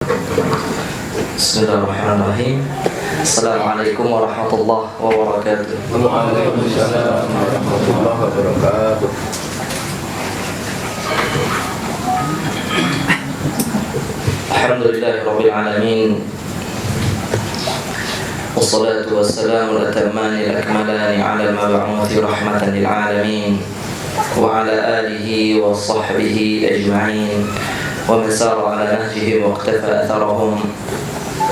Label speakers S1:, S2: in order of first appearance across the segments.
S1: Bismillahirrahmanirrahim. Assalamualaikum warahmatullahi wabarakatuh.
S2: Waalaikumsalam warahmatullahi wabarakatuh.
S1: Alhamdulillahirabbil alamin. Wassalatu wassalamu al-atamani al-akmalani 'ala al-mab'uthi rahmatan lil 'alamin wa 'ala alihi wa sahbihi ajma'in wa man sara 'ala nahjihim wa iqtafa atharahum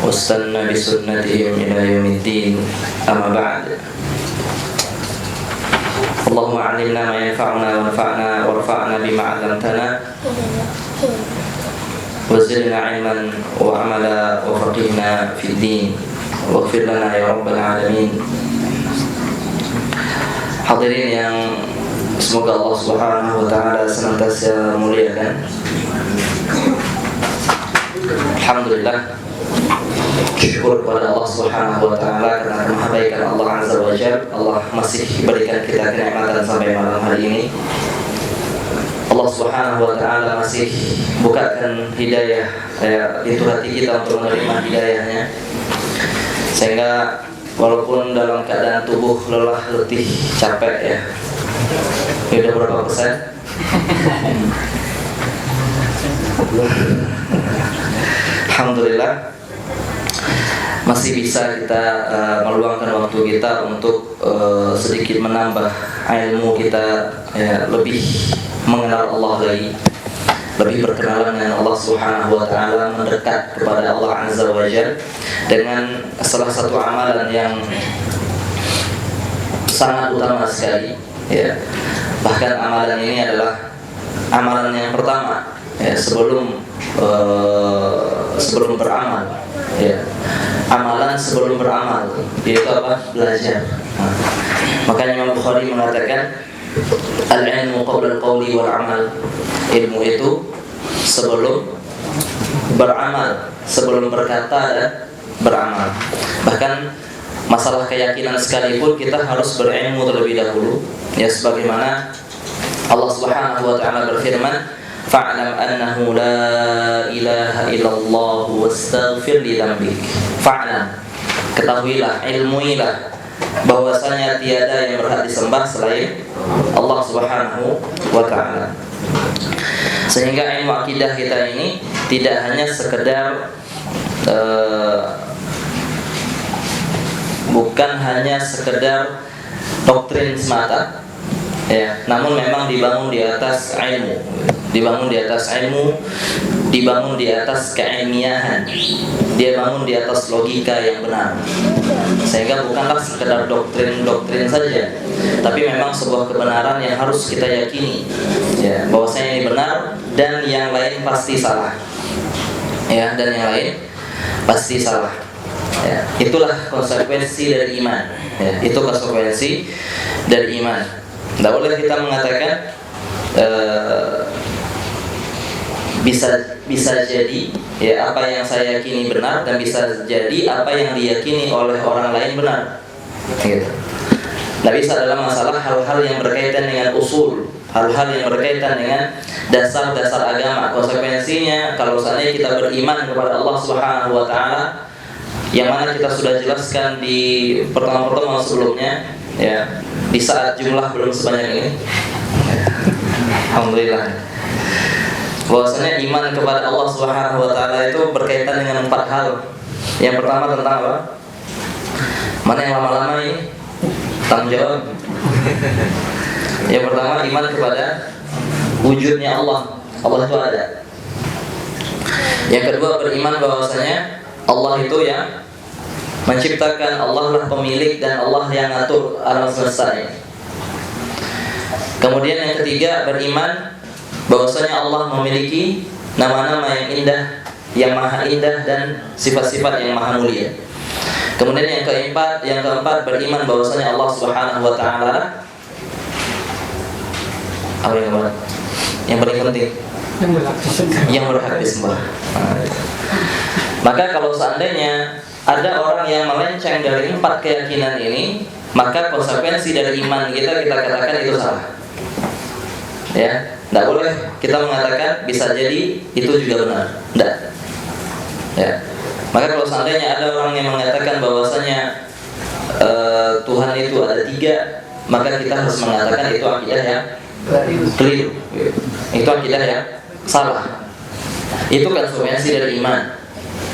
S1: wastanna bi sunnatihim ila yaumiddin. Amma ba'd. Allahumma 'allimna ma yanfa'una wanfa'na warfa'na bima 'allamtana wazidna 'ilman wa 'amala wa faqihna fid din. Waghfir lana ya rabbal alamin. Hadirin yang semoga Allah Subhanahu wa taala senantiasa muliakan. Alhamdulillah, syukur kepada Allah Subhanahu wa taala karena kemahabaikan Allah Azza wa Jalla, Allah masih berikan kita kenikmatan sampai malam hari ini. Allah Subhanahu wa taala masih bukakan hidayah pintu hati kita untuk menerima hidayahnya, sehingga walaupun dalam keadaan tubuh lelah, letih, capek ya. Udah berapa persen? Alhamdulillah masih bisa kita meluangkan waktu kita untuk sedikit menambah ilmu kita ya, lebih mengenal Allah lagi, lebih berkenalan dengan Allah Subhanahu wa taala, mendekat kepada Allah Azza wa Jalla dengan salah satu amalan yang sangat utama sekali ya. Bahkan amalan ini adalah amalan yang pertama ya, sebelum beramal ya. Amalan sebelum beramal yaitu apa? Belajar. Makanya Imam Bukhari mengatakan al-ilmu qabla al-qawli wal amal. Ilmu itu sebelum beramal, sebelum berkata dan beramal. Bahkan masalah keyakinan sekalipun kita harus berilmu terlebih dahulu ya, sebagaimana Allah Subhanahu wa taala berfirman, fa'lam annahu la ilaha illallah wastaghfir li dzambik. Fa'lam, ketahuilah, ilmuilah bahwasanya tiada yang berhak disembah selain Allah Subhanahu wa taala. Sehingga ilmu akidah kita ini tidak hanya sekedar bukan hanya sekedar doktrin semata ya, namun memang dibangun di atas ilmu, dibangun di atas ilmu, dibangun di atas keilmiahan, dia bangun di atas logika yang benar. Sehingga bukanlah sekedar doktrin saja, tapi memang sebuah kebenaran yang harus kita yakini ya, bahwasanya ini benar dan yang lain pasti salah ya, dan yang lain pasti salah ya. Itulah konsekuensi dari iman ya, itu konsekuensi dari iman. Tidak boleh kita mengatakan bisa jadi ya apa yang saya yakini benar, dan bisa jadi apa yang diyakini oleh orang lain benar gitu. Tidak bisa dalam masalah hal-hal yang berkaitan dengan usul, hal-hal yang berkaitan dengan dasar-dasar agama. Konsekuensinya kalau seandainya kita beriman kepada Allah Subhanahu wa taala, yang mana kita sudah jelaskan di pertemuan-pertemuan sebelumnya ya, di saat jumlah belum sebanyak ini alhamdulillah, bahwasanya iman kepada Allah Subhanahu wa taala itu berkaitan dengan 4 hal. Yang pertama tentang apa? Mana yang lama-lama ini? Tanggung jawab. Yang pertama iman kepada wujudnya Allah. Allah itu ada. Yang kedua beriman bahwasanya Allah itu yang menciptakan, Allah lah pemilik dan Allah yang ngatur alam semesta ini. Kemudian yang ketiga beriman bahwasanya Allah memiliki nama-nama yang indah, yang maha indah, dan sifat-sifat yang maha mulia. Kemudian yang keempat beriman bahwasanya Allah Subhanahu wa taala apa yang paling penting? Yang berhak disembah. Maka kalau seandainya ada orang yang melenceng dari 4 keyakinan ini, maka konsekuensi dari iman kita katakan itu salah. Ya, tidak boleh kita mengatakan bisa jadi itu juga benar. Tidak. Ya. Maka kalau seandainya ada orang yang mengatakan bahwasanya Tuhan itu ada 3, maka kita harus mengatakan itu akidah yang keliru. Itu akidah yang salah. Itu konsekuensi dari iman.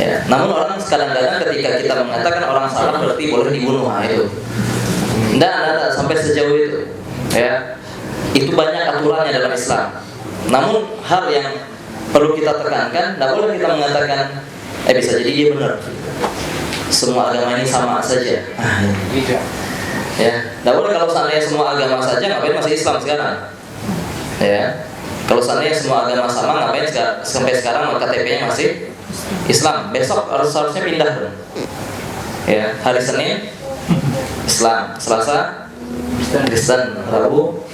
S1: Ya. Namun orang kadang-kadang ketika kita mengatakan orang salah berarti boleh dibunuh, itu. Tidak sampai sejauh itu. Ya. Itu banyak aturannya dalam Islam. Namun hal yang perlu kita tekankan, tidak boleh kita mengatakan bisa jadi dia benar. Semua agama ini sama saja. Ya, tidak boleh kalau seandainya semua agama saja, ngapain masih Islam sekarang? Ya, kalau seandainya semua agama sama, ngapain sampai sekarang KTP-nya masih Islam? Besok harusnya pindah. Ya, hari Senin Islam, Selasa Kristen, Rabu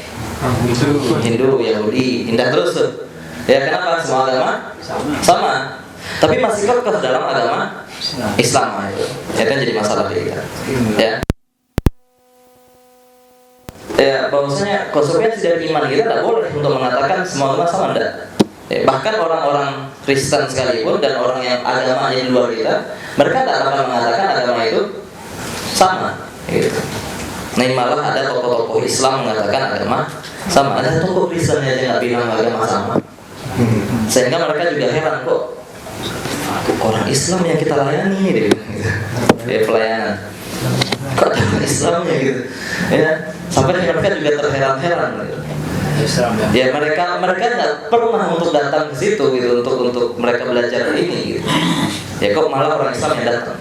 S1: Hindu, Yahudi, pindah terus tuh. Ya, kenapa? Semua agama sama. Tapi masih kekeh dalam agama Islam itu. Ya kan jadi masalah kita. Ya. Ya, bahwasanya konsekuensi dari iman kita tidak boleh untuk mengatakan semua agama sama, enggak. Ya, bahkan orang-orang Kristen sekalipun dan orang yang agamanya di luar kita, mereka tidak akan mengatakan agama itu sama. Gitu. Nah, malah ada tokoh-tokoh Islam mengatakan agama sama. Ada tokoh Kristen aja nggak bilang agama sama. Sehingga mereka juga heran, kok orang Islam yang kita layani ini deh, gitu. Ya, pelayanan. Kok orang Islam ya gitu. Ya, sampai mereka juga terheran-heran gitu. Ya, mereka nggak pernah untuk datang ke situ gitu, untuk mereka belajar ini gitu. Ya, kok malah orang Islam yang datang.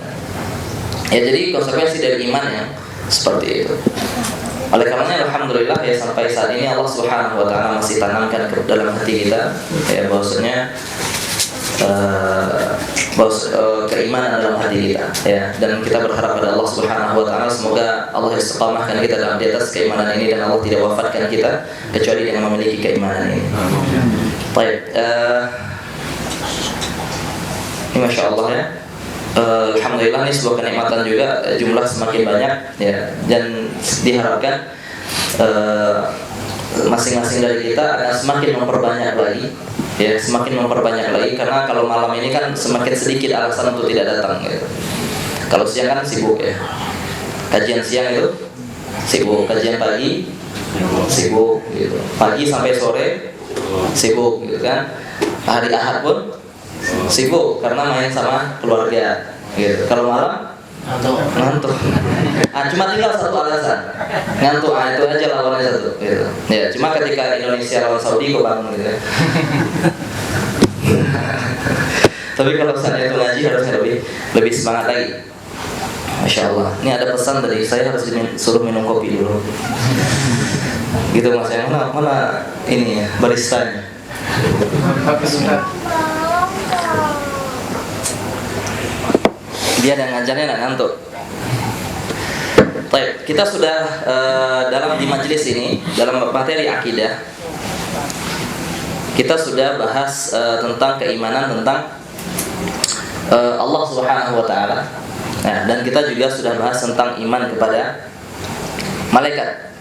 S1: Ya, jadi konsekuensi dari iman yang seperti itu. Oleh karenanya alhamdulillah ya, sampai saat ini Allah Subhanahu wa taala masih tanamkan ke dalam hati kita ya bahwasanya keimanan dalam hati kita ya, dan kita berharap pada Allah Subhanahu wa taala semoga Allah istiqamahkan kita dalam di atas keimanan ini dan Allah tidak wafatkan kita kecuali dengan memiliki keimanan ini. Baik, ini masya Allah ya. Alhamdulillah ini sebuah kenikmatan juga, jumlah semakin banyak ya, dan diharapkan masing-masing dari kita akan semakin memperbanyak lagi ya, semakin memperbanyak lagi, karena kalau malam ini kan semakin sedikit alasan untuk tidak datang gitu. Kalau siang kan sibuk ya, kajian siang itu sibuk, kajian pagi sibuk gitu, pagi sampai sore sibuk gitu kan, hari Ahad pun sibuk karena main sama keluarga gitu. Kalau malam ngantuk. Cuma tinggal satu alasan, ngantuk. Itu aja lawannya satu gitu. Ya, cuma ketika Indonesia lawan Saudi kok bangun gitu. Tapi kalau misalnya itu ngaji harusnya lebih semangat lagi. Masya Allah. Ini ada pesan dari saya, harus suruh minum kopi dulu. Gitu mas, yang mana ini ya baristanya. Dia ada ngajarnya nggak ngantuk. Baik, kita sudah di majelis ini dalam materi akidah kita sudah bahas tentang keimanan tentang Allah Subhanahu wa taala. Nah, dan kita juga sudah bahas tentang iman kepada malaikat.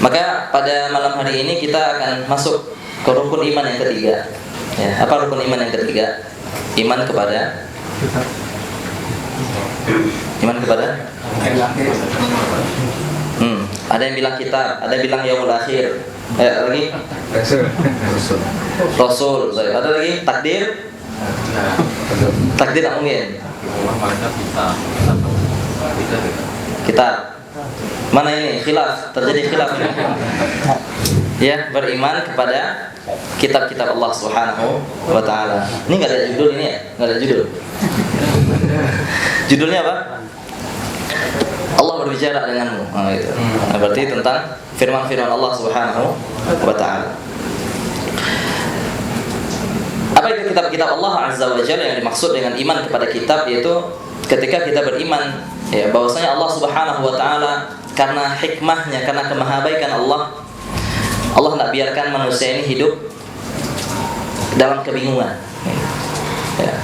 S1: Maka pada malam hari ini kita akan masuk ke rukun iman yang ketiga. Ya, apa rukun iman yang ketiga? Iman kepada ada yang bilang kitab, ada yang bilang yaumul akhir, lagi Rasul, ada lagi takdir tak mungkin. Kitab mana ini? Khilaf, terjadi khilaf ya, beriman kepada kitab-kitab Allah Subhanahu wa taala. Ini enggak ada judul ini ya? Enggak ada judul. Judulnya apa? Allah berbicara denganmu. Gitu. Nah, berarti tentang firman-firman Allah Subhanahu wa taala. Apa itu kitab-kitab Allah Azza wa Jalla yang dimaksud dengan iman kepada kitab? Yaitu ketika kita beriman ya bahwasanya Allah Subhanahu wa taala karena hikmahnya, karena kemahabaikan Allah tidak biarkan manusia ini hidup dalam kebingungan. Ya.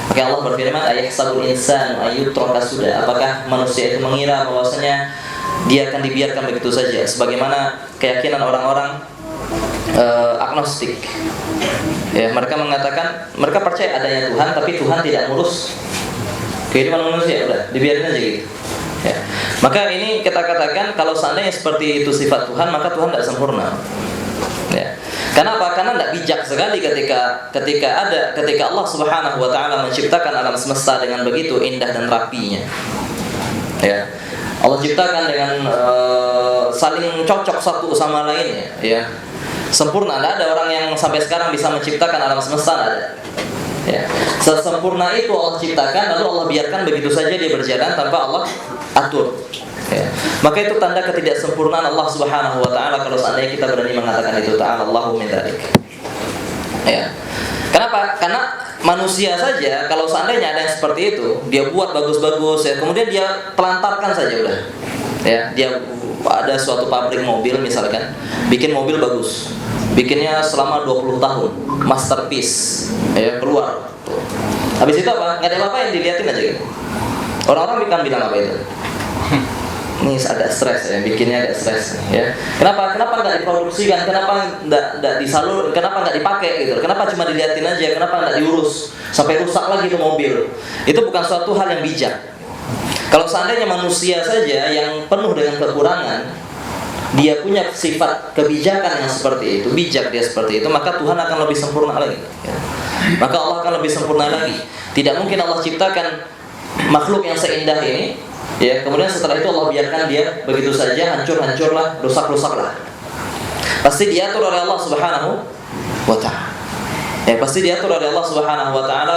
S1: Maka Allah berfirman, ayahsabul insanu ayyutraka suda. Apakah manusia itu mengira bahwasanya dia akan dibiarkan begitu saja? Sebagaimana keyakinan orang-orang agnostik. Ya, mereka mengatakan mereka percaya adanya Tuhan, tapi Tuhan tidak ngurus kehidupan manusia, udah dibiarin aja gitu. Ya. Maka ini kita katakan kalau seandainya seperti itu sifat Tuhan, maka Tuhan tidak sempurna. Ya. Kenapa? Karena tidak bijak sekali ketika Allah Subhanahu wa taala menciptakan alam semesta dengan begitu indah dan rapinya. Ya. Allah ciptakan dengan saling cocok satu sama lainnya, ya. Sempurna. Tidak ada orang yang sampai sekarang bisa menciptakan alam semesta, tidak ada. Ya. Sesempurna itu Allah ciptakan, lalu Allah biarkan begitu saja dia berjalan tanpa Allah atur. Ya. Maka itu tanda ketidaksempurnaan Allah Subhanahu wa taala kalau seandainya kita berani mengatakan itu, ta'ala Allahu min dzalik. Ya. Kenapa? Karena manusia saja kalau seandainya ada yang seperti itu, dia buat bagus-bagus ya, kemudian dia telantarkan saja udah. Ya, dia ada suatu pabrik mobil misalkan, bikin mobil bagus. Bikinnya selama 20 tahun, masterpiece. Ya, keluar. Habis itu apa? Enggak ada apa-apa yang dilihatin aja gitu. Orang-orang bilang apa itu? Ini agak stres ya, bikinnya agak stres ya. Kenapa nggak diproduksikan? Kenapa nggak disalur? Kenapa nggak dipakai gitu? Kenapa cuma dilihatin aja? Kenapa nggak diurus sampai rusak lagi itu mobil? Itu bukan suatu hal yang bijak. Kalau seandainya manusia saja yang penuh dengan kekurangan, dia punya sifat kebijakan yang seperti itu, bijak dia seperti itu, maka Tuhan akan lebih sempurna lagi. Ya. Maka Allah akan lebih sempurna lagi. Tidak mungkin Allah ciptakan makhluk yang seindah ini. Ya, kemudian setelah itu Allah biarkan dia begitu saja hancur-hancurlah, rusak-rusaklah. Pasti diatur oleh Allah Subhanahu wa taala. Ya, pasti diatur oleh Allah Subhanahu wa taala.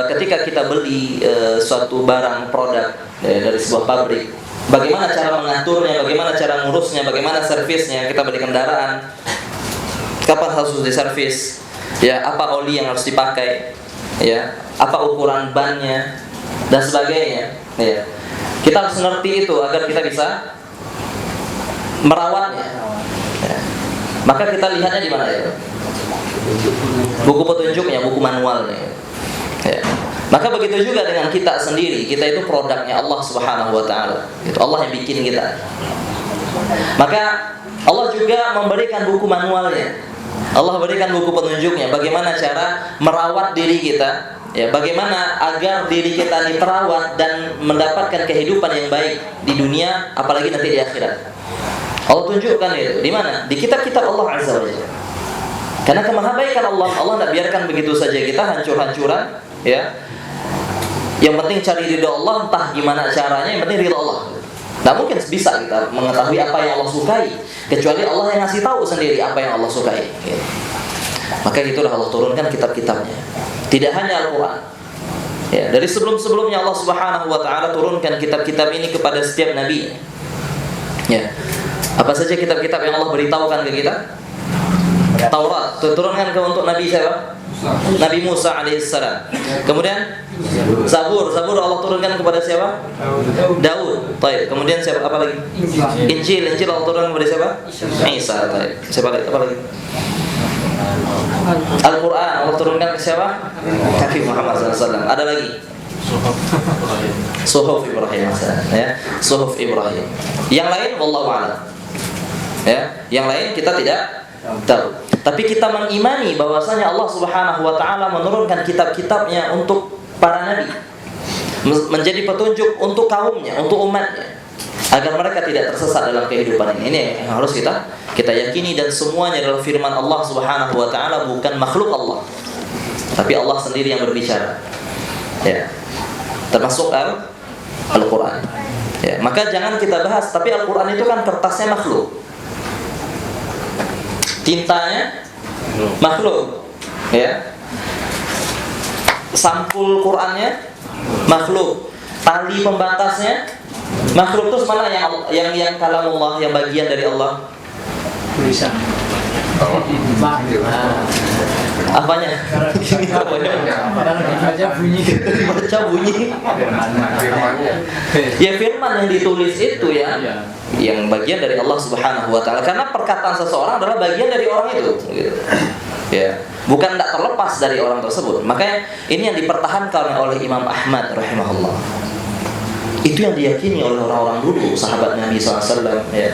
S1: Ketika kita beli suatu barang produk dari sebuah pabrik, bagaimana cara mengaturnya, bagaimana cara ngurusnya, bagaimana servisnya. Kita beli kendaraan, kapan harus diservis? Ya, apa oli yang harus dipakai? Ya, apa ukuran bannya dan sebagainya. Ya. Kita harus ngerti itu agar kita bisa merawatnya. Ya. Maka kita lihatnya di mana ya? Buku petunjuknya, buku manualnya. Ya. Maka begitu juga dengan kita sendiri. Kita itu produknya Allah Subhanahu wa taala. Itu Allah yang bikin kita. Maka Allah juga memberikan buku manualnya. Allah berikan buku petunjuknya bagaimana cara merawat diri kita. Ya, bagaimana agar diri kita diterawat dan mendapatkan kehidupan yang baik di dunia, apalagi nanti di akhirat. Allah tunjukkan itu di mana? Di kitab-kitab Allah Azza wa Jalla. Karena kemahabaikan Allah tidak biarkan begitu saja kita hancur-hancuran, ya. Yang penting cari ridha Allah, entah gimana caranya, yang penting ridha Allah. Tidak mungkin bisa kita mengetahui apa yang Allah sukai, kecuali Allah yang ngasih tahu sendiri apa yang Allah sukai. Ya. Maka itulah Allah turunkan kitab-kitabnya. Tidak hanya Al-Quran. Ya, dari sebelum-sebelumnya Allah Subhanahu wa taala turunkan kitab-kitab ini kepada setiap nabi. Ya. Apa saja kitab-kitab yang Allah beritahukan ke kita? Taurat turunkan untuk Nabi siapa? Nabi Musa alaihissalam. Kemudian Zabur Allah turunkan kepada siapa? Daud. Baik. Kemudian siapa apa lagi? Injil Allah turunkan kepada siapa? Isa. Baik. Siapa lagi? Apa lagi? Al-Quran Allah turunkan ke siapa? Nabi Muhammad SAW. Ada lagi? Suhuf Ibrahim. Ya, Suhuf Ibrahim. Yang lain wallahu a'lam. Ya, yang lain kita tidak tahu. Tapi kita mengimani bahwasanya Allah Subhanahu wa taala menurunkan kitab-kitabnya untuk para nabi, menjadi petunjuk untuk kaumnya, untuk umatnya, agar mereka tidak tersesat dalam kehidupan ini. Ini yang harus kita yakini, dan semuanya adalah firman Allah Subhanahu wa taala, bukan makhluk Allah. Tapi Allah sendiri yang berbicara. Ya. Termasuk Al-Qur'an. Ya, maka jangan kita bahas, tapi Al-Qur'an itu kan kertasnya makhluk. Tintanya makhluk. Ya. Sampul Qur'annya makhluk. Tali pembatasnya makhluk. Terus mana yang kalamullah, yang bagian dari Allah?
S3: Tulisan.
S1: Apanya? Baca bunyi. Ya, firman yang ditulis itu ya, yang bagian dari Allah Subhanahu wa taala. Karena perkataan seseorang adalah bagian dari orang itu, gitu. Ya, bukan tidak terlepas dari orang tersebut. Makanya ini yang dipertahankan oleh Imam Ahmad rahimahullah. Itu yang diyakini oleh orang-orang dulu, sahabat Nabi SAW. Ya.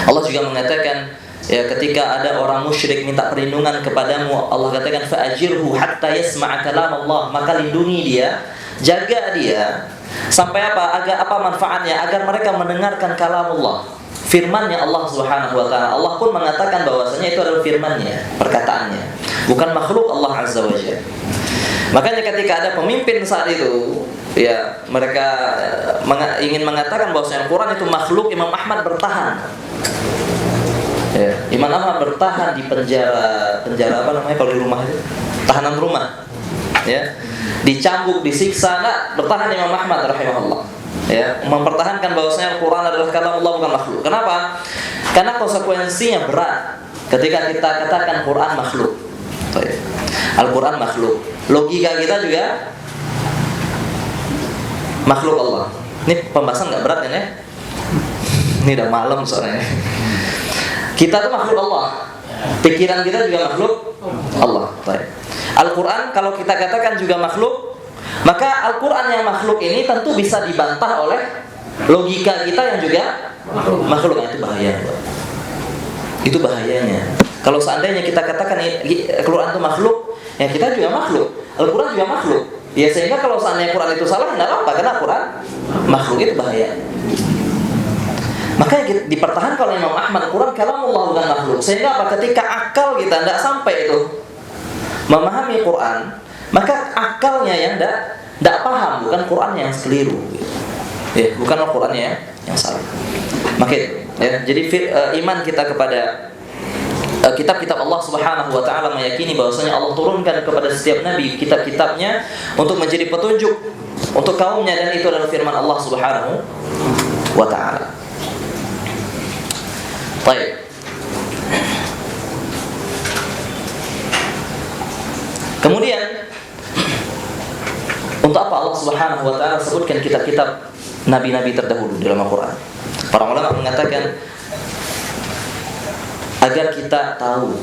S1: Allah juga mengatakan Ya, ketika ada orang musyrik minta perlindungan kepadamu, Allah katakan fa'ajirhu hatta yasma'a kalam Allah, maka lindungi dia, jaga dia sampai apa? Agar apa manfaatnya? Agar mereka mendengarkan kalam Allah, firman-Nya Allah Subhanahu wa taala. Allah pun mengatakan bahwasanya itu adalah firman-Nya, perkataannya, bukan makhluk Allah Azza wa Jalla. Makanya ketika ada pemimpin saat itu, ya, mereka ingin mengatakan bahwasanya Al-Qur'an itu makhluk, Imam Ahmad bertahan. Ya, Imam Ahmad bertahan di penjara apa namanya kalau di rumah itu? Tahanan rumah. Ya. Dicambuk, disiksa, bertahan Imam Ahmad rahimahullah. Ya, mempertahankan bahwasanya Al-Qur'an adalah kalam Allah bukan makhluk. Kenapa? Karena konsekuensinya berat ketika kita katakan Quran makhluk. Al-Quran makhluk. Logika kita juga makhluk Allah. Ini pembahasan nggak berat ini ya? Ini udah malam soalnya. Kita tuh makhluk Allah. Pikiran kita juga makhluk Allah. Al-Quran kalau kita katakan juga makhluk, maka Al-Quran yang makhluk ini tentu bisa dibantah oleh logika kita yang juga makhluk. Itu bahaya. Itu bahayanya. Kalau seandainya kita katakan Al-Quran itu makhluk, ya kita juga makhluk, Al-Quran juga makhluk. Ya sehingga kalau seandainya Quran itu salah, tidak apa, karena Quran makhluk itu bahaya. Makanya dipertahankan oleh Imam Ahmad, Quran kalamullah bukan makhluk. Sehingga apa? Ketika akal kita tidak sampai itu memahami Quran, maka akalnya yang tidak paham, bukan Quran yang keliru. Ya, bukan Al-Qurannya yang salah. Maka ya, jadi iman kita kepada kitab-kitab Allah Subhanahu wa taala meyakini bahwasanya Allah turunkan kepada setiap nabi kitab-kitabnya untuk menjadi petunjuk untuk kaumnya, dan itu adalah firman Allah Subhanahu wa taala. Baik. Kemudian untuk apa Allah Subhanahu wa taala sebutkan kitab-kitab nabi-nabi terdahulu dalam Al-Qur'an? Para ulama mengatakan agar kita tahu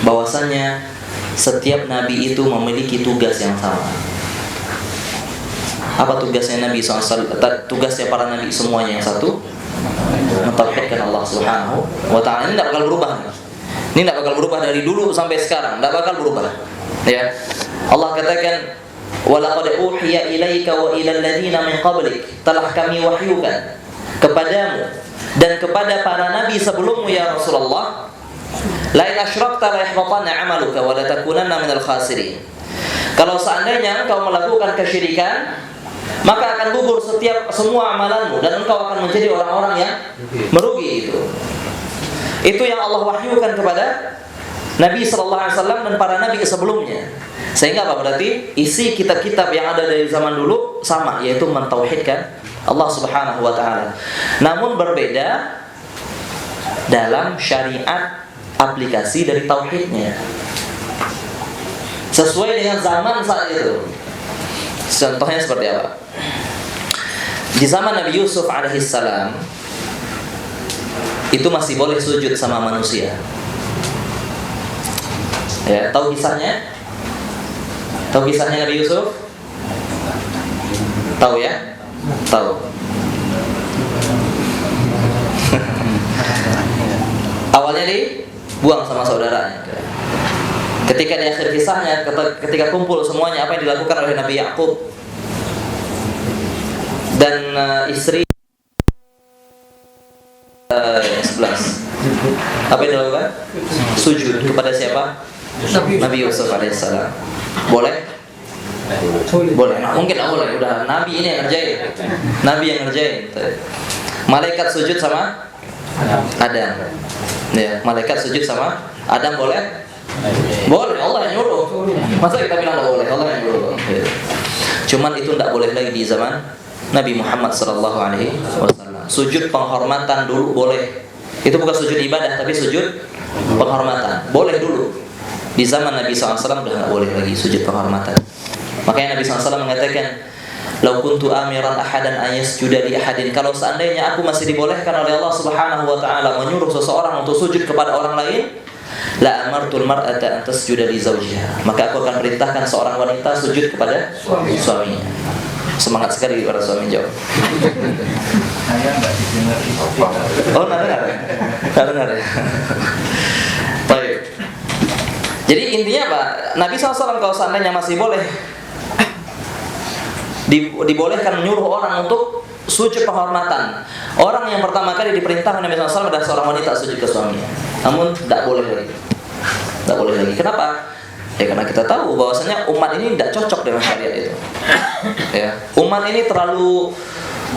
S1: bahwasannya setiap nabi itu memiliki tugas yang sama. Apa tugasnya Nabi SAW? Tugasnya para nabi semuanya yang satu, mentauhidkan Allah Subhanahu wa ta'ala. Ini tidak bakal berubah. Ini tidak bakal berubah dari dulu sampai sekarang. Tidak bakal berubah. Ya. Allah katakan, "Walaqad uhiya ilaika wa ilal ladzina min qablik." Telah kami wahyukan kepadamu dan kepada para nabi sebelummu ya Rasulullah, la in asyrakta la yahbatanna 'amaluka wa la takunanna minal khasirin. Kalau seandainya engkau melakukan kesyirikan, maka akan gugur semua amalanmu dan engkau akan menjadi orang-orang yang merugi. Itu yang Allah wahyukan kepada Nabi sallallahu alaihi wasallam dan para nabi sebelumnya. Sehingga apa berarti? Isi kitab-kitab yang ada dari zaman dulu sama, yaitu mentauhidkan Allah Subhanahu wa taala. Namun berbeda dalam syariat aplikasi dari tauhidnya. Sesuai dengan zaman saat itu. Contohnya seperti apa? Di zaman Nabi Yusuf alaihissalam itu masih boleh sujud sama manusia. Ya, tahu kisahnya? Tahu kisahnya Nabi Yusuf? Tahu ya? Tahu. Awalnya dibuang sama saudaranya. Ketika di akhir kisahnya, ketika kumpul semuanya, apa yang dilakukan oleh Nabi Yakub dan istri 11. Apa yang dilakukan? Sujud kepada siapa? Nabi Yusuf alaihissalam. Boleh? Boleh. Nah, mungkin tak boleh. Udah Nabi ini yang ngerjain. Nabi yang ngerjain. Malaikat sujud sama Adam. Ya, malaikat sujud sama Adam boleh? Boleh. Allah yang nyuruh. Masa kita bilang tak boleh? Allah yang nyuruh. Cuman itu tak boleh lagi di zaman Nabi Muhammad sallallahu alaihi wasallam. Sujud penghormatan dulu boleh. Itu bukan sujud ibadah tapi sujud penghormatan. Boleh dulu. Di zaman Nabi SAW sudah tidak boleh lagi sujud penghormatan. Makanya Nabi SAW mengatakan, "Lau kuntu amiran ahadan ayasjuda li ahadin." Kalau seandainya aku masih dibolehkan oleh Allah Subhanahu wa taala menyuruh seseorang untuk sujud kepada orang lain, la amartul mar'ata an tasjuda li zawjiha. Maka aku akan perintahkan seorang wanita sujud kepada suaminya. Semangat sekali para suami jawab.
S2: Saya nggak didengar istri.
S1: Oh, nggak dengar ya. Baik. Jadi intinya Pak, Nabi SAW kalau seandainya masih boleh dibolehkan menyuruh orang untuk sujud penghormatan. Orang yang pertama kali diperintahkan Nabi SAW adalah seorang wanita sujud ke suaminya. Namun tidak boleh lagi. Tidak boleh lagi. Kenapa? Ya karena kita tahu bahwasanya umat ini tidak cocok dengan syariat itu. Ya, umat ini terlalu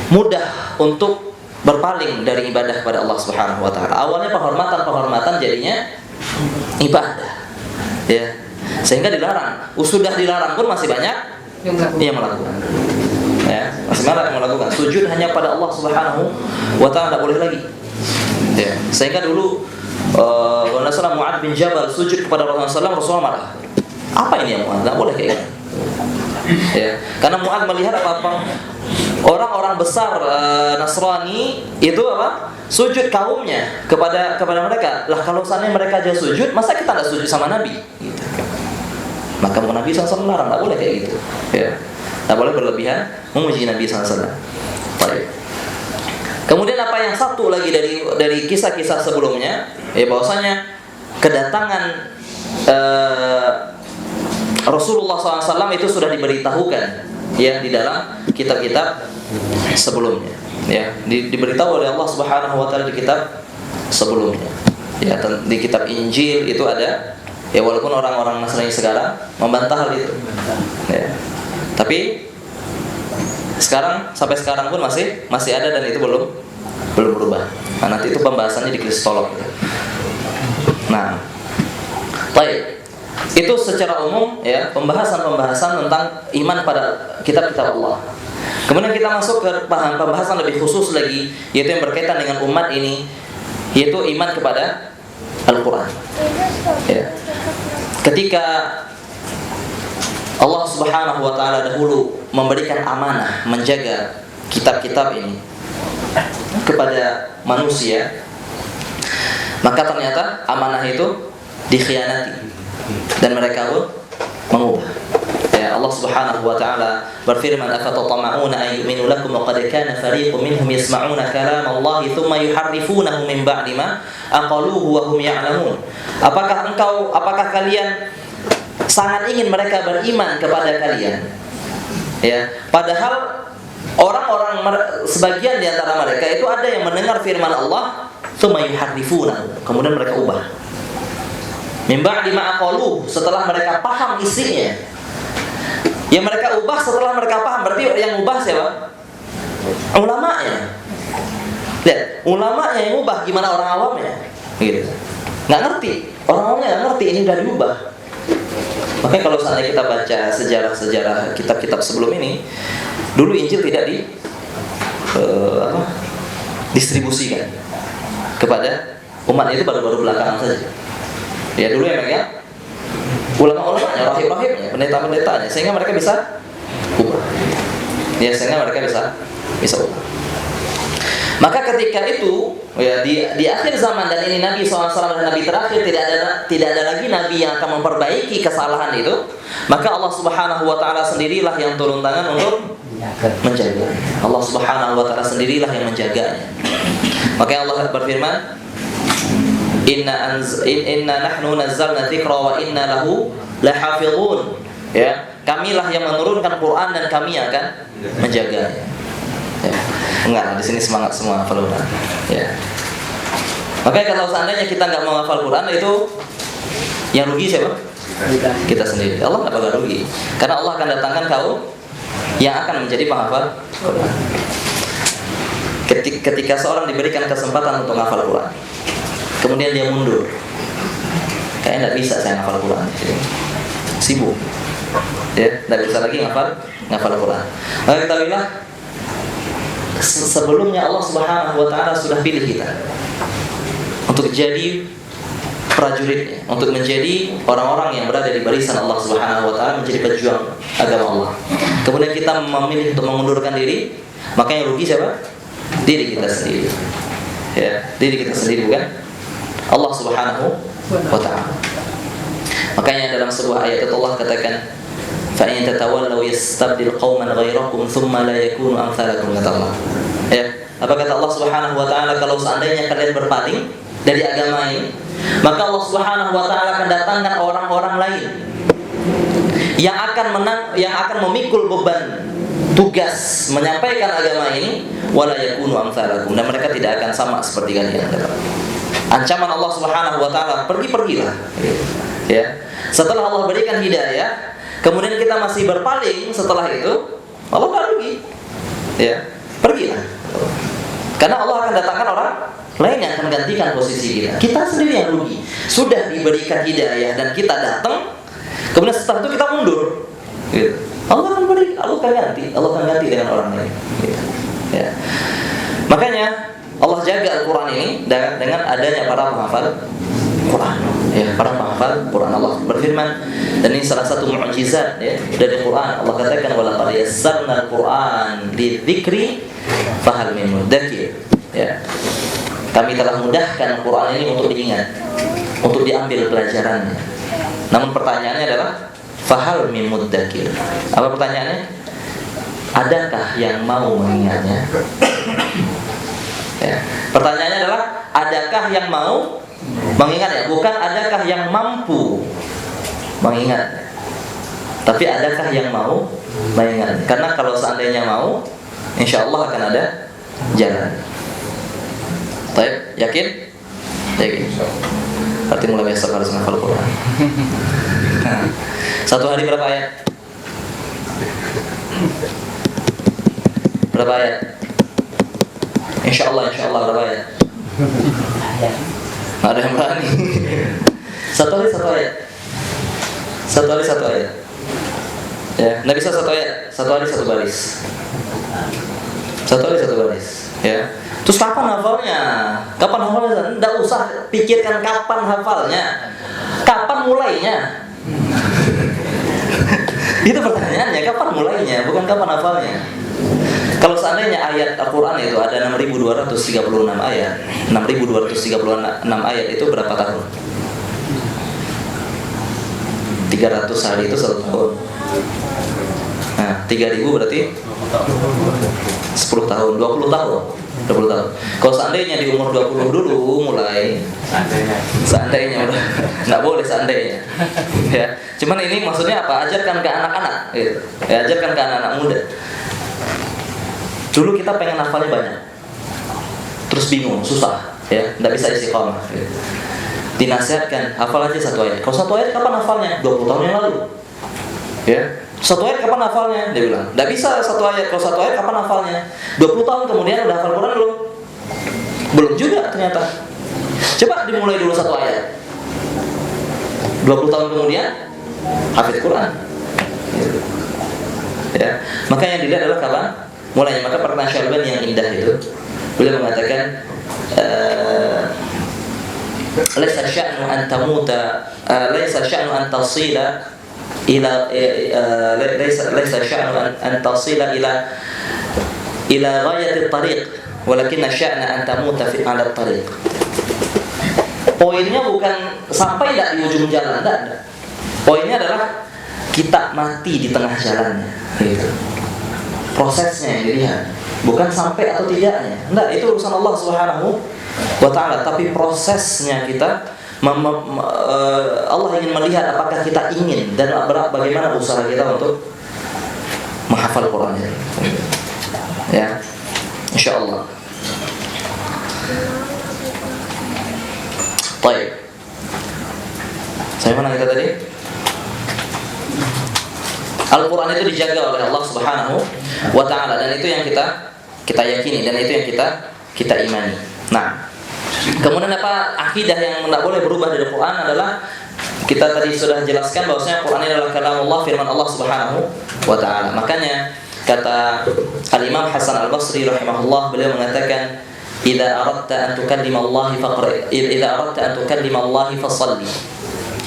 S1: mudah untuk berpaling dari ibadah kepada Allah Subhanahu wa taala. Awalnya penghormatan jadinya ibadah. Ya. Sehingga dilarang. Sudah dilarang pun masih banyak yang melakukan. Ya, masih banyak yang melakukan. Sujud hanya pada Allah Subhanahu wa taala tidak boleh lagi. Ya. Sehingga dulu Rasulullah Mu'ad bin Jabal sujud kepada Rasulullah marah. Apa ini yang Mu'ad? Tidak boleh kayak gitu. Ya, karena Mu'ad melihat apa orang-orang besar Nasrani itu sujud kaumnya kepada mereka. Lah kalau seandainya mereka aja sujud, masa kita tidak sujud sama Nabi? Gitu. Maka Nabi SAW melarang, tidak boleh kayak gitu. Ya, tidak boleh berlebihan memuji Nabi SAW. Baik. Kemudian apa yang satu lagi dari kisah-kisah sebelumnya, ya bahwasanya kedatangan Rasulullah SAW itu sudah diberitahukan ya di dalam kitab-kitab sebelumnya. Ya, diberitahu oleh Allah Subhanahu wa taala di kitab sebelumnya. Ya, di kitab Injil itu ada. Ya walaupun orang-orang Nasrani sekarang membantah hal itu. Ya. Tapi sampai sekarang pun masih ada dan itu belum berubah. Nah, nanti itu pembahasannya di Kristolog. Nah, baik. Itu secara umum ya pembahasan tentang iman pada kitab-kitab Allah. Kemudian kita masuk ke pembahasan lebih khusus lagi, yaitu yang berkaitan dengan umat ini, yaitu iman kepada Al-Quran. Ya. Ketika Allah Subhanahu wa taala dahulu memberikan amanah menjaga kitab-kitab ini kepada manusia, maka ternyata amanah itu dikhianati dan mereka pun mengubah. Ya, Allah Subhanahu wa taala berfirman, "Afatatma'una an yu'minu lakum wa qad kana fariqun minhum yasma'una kalam Allah thumma yuharrifunahu min ba'di ma aqaluhu wa hum ya'lamun." Apakah kalian sangat ingin mereka beriman kepada kalian? Ya, padahal orang-orang sebagian di antara mereka itu ada yang mendengar firman Allah, thumma yuharrifunahu, kemudian mereka ubah. Min ba'di ma aqaluhu, setelah mereka paham isinya. Yang mereka ubah setelah mereka paham, berarti yang ubah siapa? Ulamanya. Lihat, ulamanya yang ubah, gimana orang awamnya? Gitu. Nggak ngerti, orang awamnya nggak ngerti, ini udah diubah. Makanya kalau seandainya kita baca sejarah kitab-kitab sebelum ini, dulu Injil tidak distribusikan kepada umat itu baru belakangan saja. Ya dulu yang megang ulama-ulamanya, rahib-rahibnya, pendeta-pendetanya, sehingga mereka bisa ubah. Ya, sehingga mereka bisa ubah. Maka ketika itu, ya di akhir zaman, dan ini Nabi SAW dan Nabi terakhir, tidak ada lagi Nabi yang akan memperbaiki kesalahan itu, maka Allah Subhanahu wa taala sendirilah yang turun tangan untuk menjaga. Allah Subhanahu wa taala sendirilah yang menjaganya. Maka Allah berfirman, Inna nahnu nazzalna dzikra wa inna lahu lahafizun. Ya, kamilah yang menurunkan Quran dan kami akan menjaganya. Ya. Enggak, di sini semangat semua hafal Quran. Ya. Makanya kalau seandainya kita enggak mau hafal Quran, itu yang rugi siapa? Kita sendiri. Allah enggak bakal rugi. Karena Allah akan datangkan kaum yang akan menjadi penghafal Quran. Ketika seorang diberikan kesempatan untuk menghafal Quran, kemudian dia mundur, kayaknya tidak bisa saya ngafal Quran, sibuk, ya, tidak bisa lagi ngafal Quran. Maka ketahuilah, sebelumnya Allah Subhanahu wa taala sudah pilih kita untuk jadi prajuritnya, untuk menjadi orang-orang yang berada di barisan Allah Subhanahu wa taala, menjadi pejuang agama Allah. Kemudian kita memilih untuk mengundurkan diri, maka yang rugi siapa? Diri kita sendiri. Ya, diri kita sendiri, bukan Allah Subhanahu wa ta'ala. Makanya dalam sebuah ayat itu Allah katakan, fa in tatawallaw yastabdil qauman ghairakum thumma la yakunu amsalakum, kata Allah. Ya, apa kata Allah Subhanahu wa taala, kalau seandainya kalian berpaling dari agama ini, maka Allah Subhanahu wa taala akan datangkan orang-orang lain yang akan memikul beban tugas menyampaikan agama ini, wala yakunu amsalakum, dan mereka tidak akan sama seperti kalian. Ancaman Allah Subhanahu wa taala, pergilah. Ya. Setelah Allah berikan hidayah, kemudian kita masih berpaling setelah itu, Allah pergi. Ya, pergilah. Karena Allah akan datangkan orang lain yang akan gantikan posisi kita. Kita sendiri yang rugi. Sudah diberikan hidayah dan kita datang, kemudian setelah itu kita mundur. Gitu. Allah akan ganti dengan orang lain. Gitu. Ya. Makanya Allah jaga Al-Quran ini dengan adanya para penghafal Quran. Ya, para penghafal Quran. Allah berfirman, dan ini salah satu mukjizat ya dari Quran. Allah katakan, walaqad yassarna al-Quran lidzikri fahal min mudzakir. Ya. Kami telah mudahkan Quran ini untuk diingat, untuk diambil pelajarannya. Namun pertanyaannya adalah fahal min mudzakir. Apa pertanyaannya? Adakah yang mau mengingatnya? Ya. Pertanyaannya adalah adakah yang mau mengingatnya? Bukan adakah yang mampu mengingatnya, tapi adakah yang mau mengingatnya? Karena kalau seandainya mau, insya Allah akan ada jalan. Baik, yakin? Yakin. Berarti mulai besok harus menghafal Quran. Satu hari berapa ayat? Berapa ayat? Insya Allah berapa ayat? Ada yang berani? Satu hari satu ayat. Ya, nggak bisa satu ayat. Satu hari satu baris. Ya. Terus kapan hafalnya? Nggak usah pikirkan kapan hafalnya. Kapan mulainya? Itu pertanyaannya, kapan mulainya, bukan kapan hafalnya. Kalau seandainya ayat Al-Quran itu ada 6.236 ayat, 6.236 ayat itu berapa tahun? 300 hari itu 1 tahun. Nah, 3.000 berarti 10 tahun, 20 tahun. Kalau seandainya di umur 20 dulu mulai, seandainya udah nggak boleh seandainya. Ya, cuman ini maksudnya apa? Ajarkan ke anak-anak, gitu. Ya, ajarkan ke anak-anak muda. Dulu kita pengen hafalnya banyak, terus bingung, susah, ya, nggak bisa istiqomah. Gitu. Dinasihatkan, hafal aja satu ayat. Kalau satu ayat kapan hafalnya? 20 tahun yang lalu. Ya, satu ayat kapan hafalnya? Dia bilang, nggak bisa satu ayat. Kalau satu ayat kapan hafalnya? 20 tahun kemudian udah hafal Quran belum? Belum juga ternyata. Coba dimulai dulu satu ayat. 20 tahun kemudian hafid Quran. Ya, maka yang dilihat adalah kapan mulainya. Maka perkataan Syalbani yang indah itu, beliau mengatakan, laisa sya'nu an tamuta, laisa sya'nu an tasila ila laisa sya'nu an tasila ila ghayati at-tariq, walakinna sya'na an tamuta fi 'ala at-tariq. Poinnya bukan sampai tidak di ujung jalan, tidak. Poinnya adalah kita mati di tengah jalannya, gitu. Prosesnya yang dilihat, bukan sampai atau tidaknya. Enggak, itu urusan Allah Subhanahu wa ta'ala. Tapi prosesnya kita, Allah ingin melihat apakah kita ingin dan bagaimana usaha kita untuk menghafal Quran. Ya, insya Allah. Baik. Saya mana kita tadi? Al-Quran itu dijaga oleh Allah Subhanahu wa ta'ala, dan itu yang kita yakini, dan itu yang kita imani. Nah, kemudian apa akidah yang tidak boleh berubah dari Quran adalah, kita tadi sudah jelaskan bahwasanya Quran ini adalah kalamullah, firman Allah Subhanahu wa ta'ala. Makanya kata Al-Imam Hasan Al-Basri rahimahullah, beliau mengatakan, idza aradta an tukallima Allah faqra, idza aradta an tukallima Allah fashalli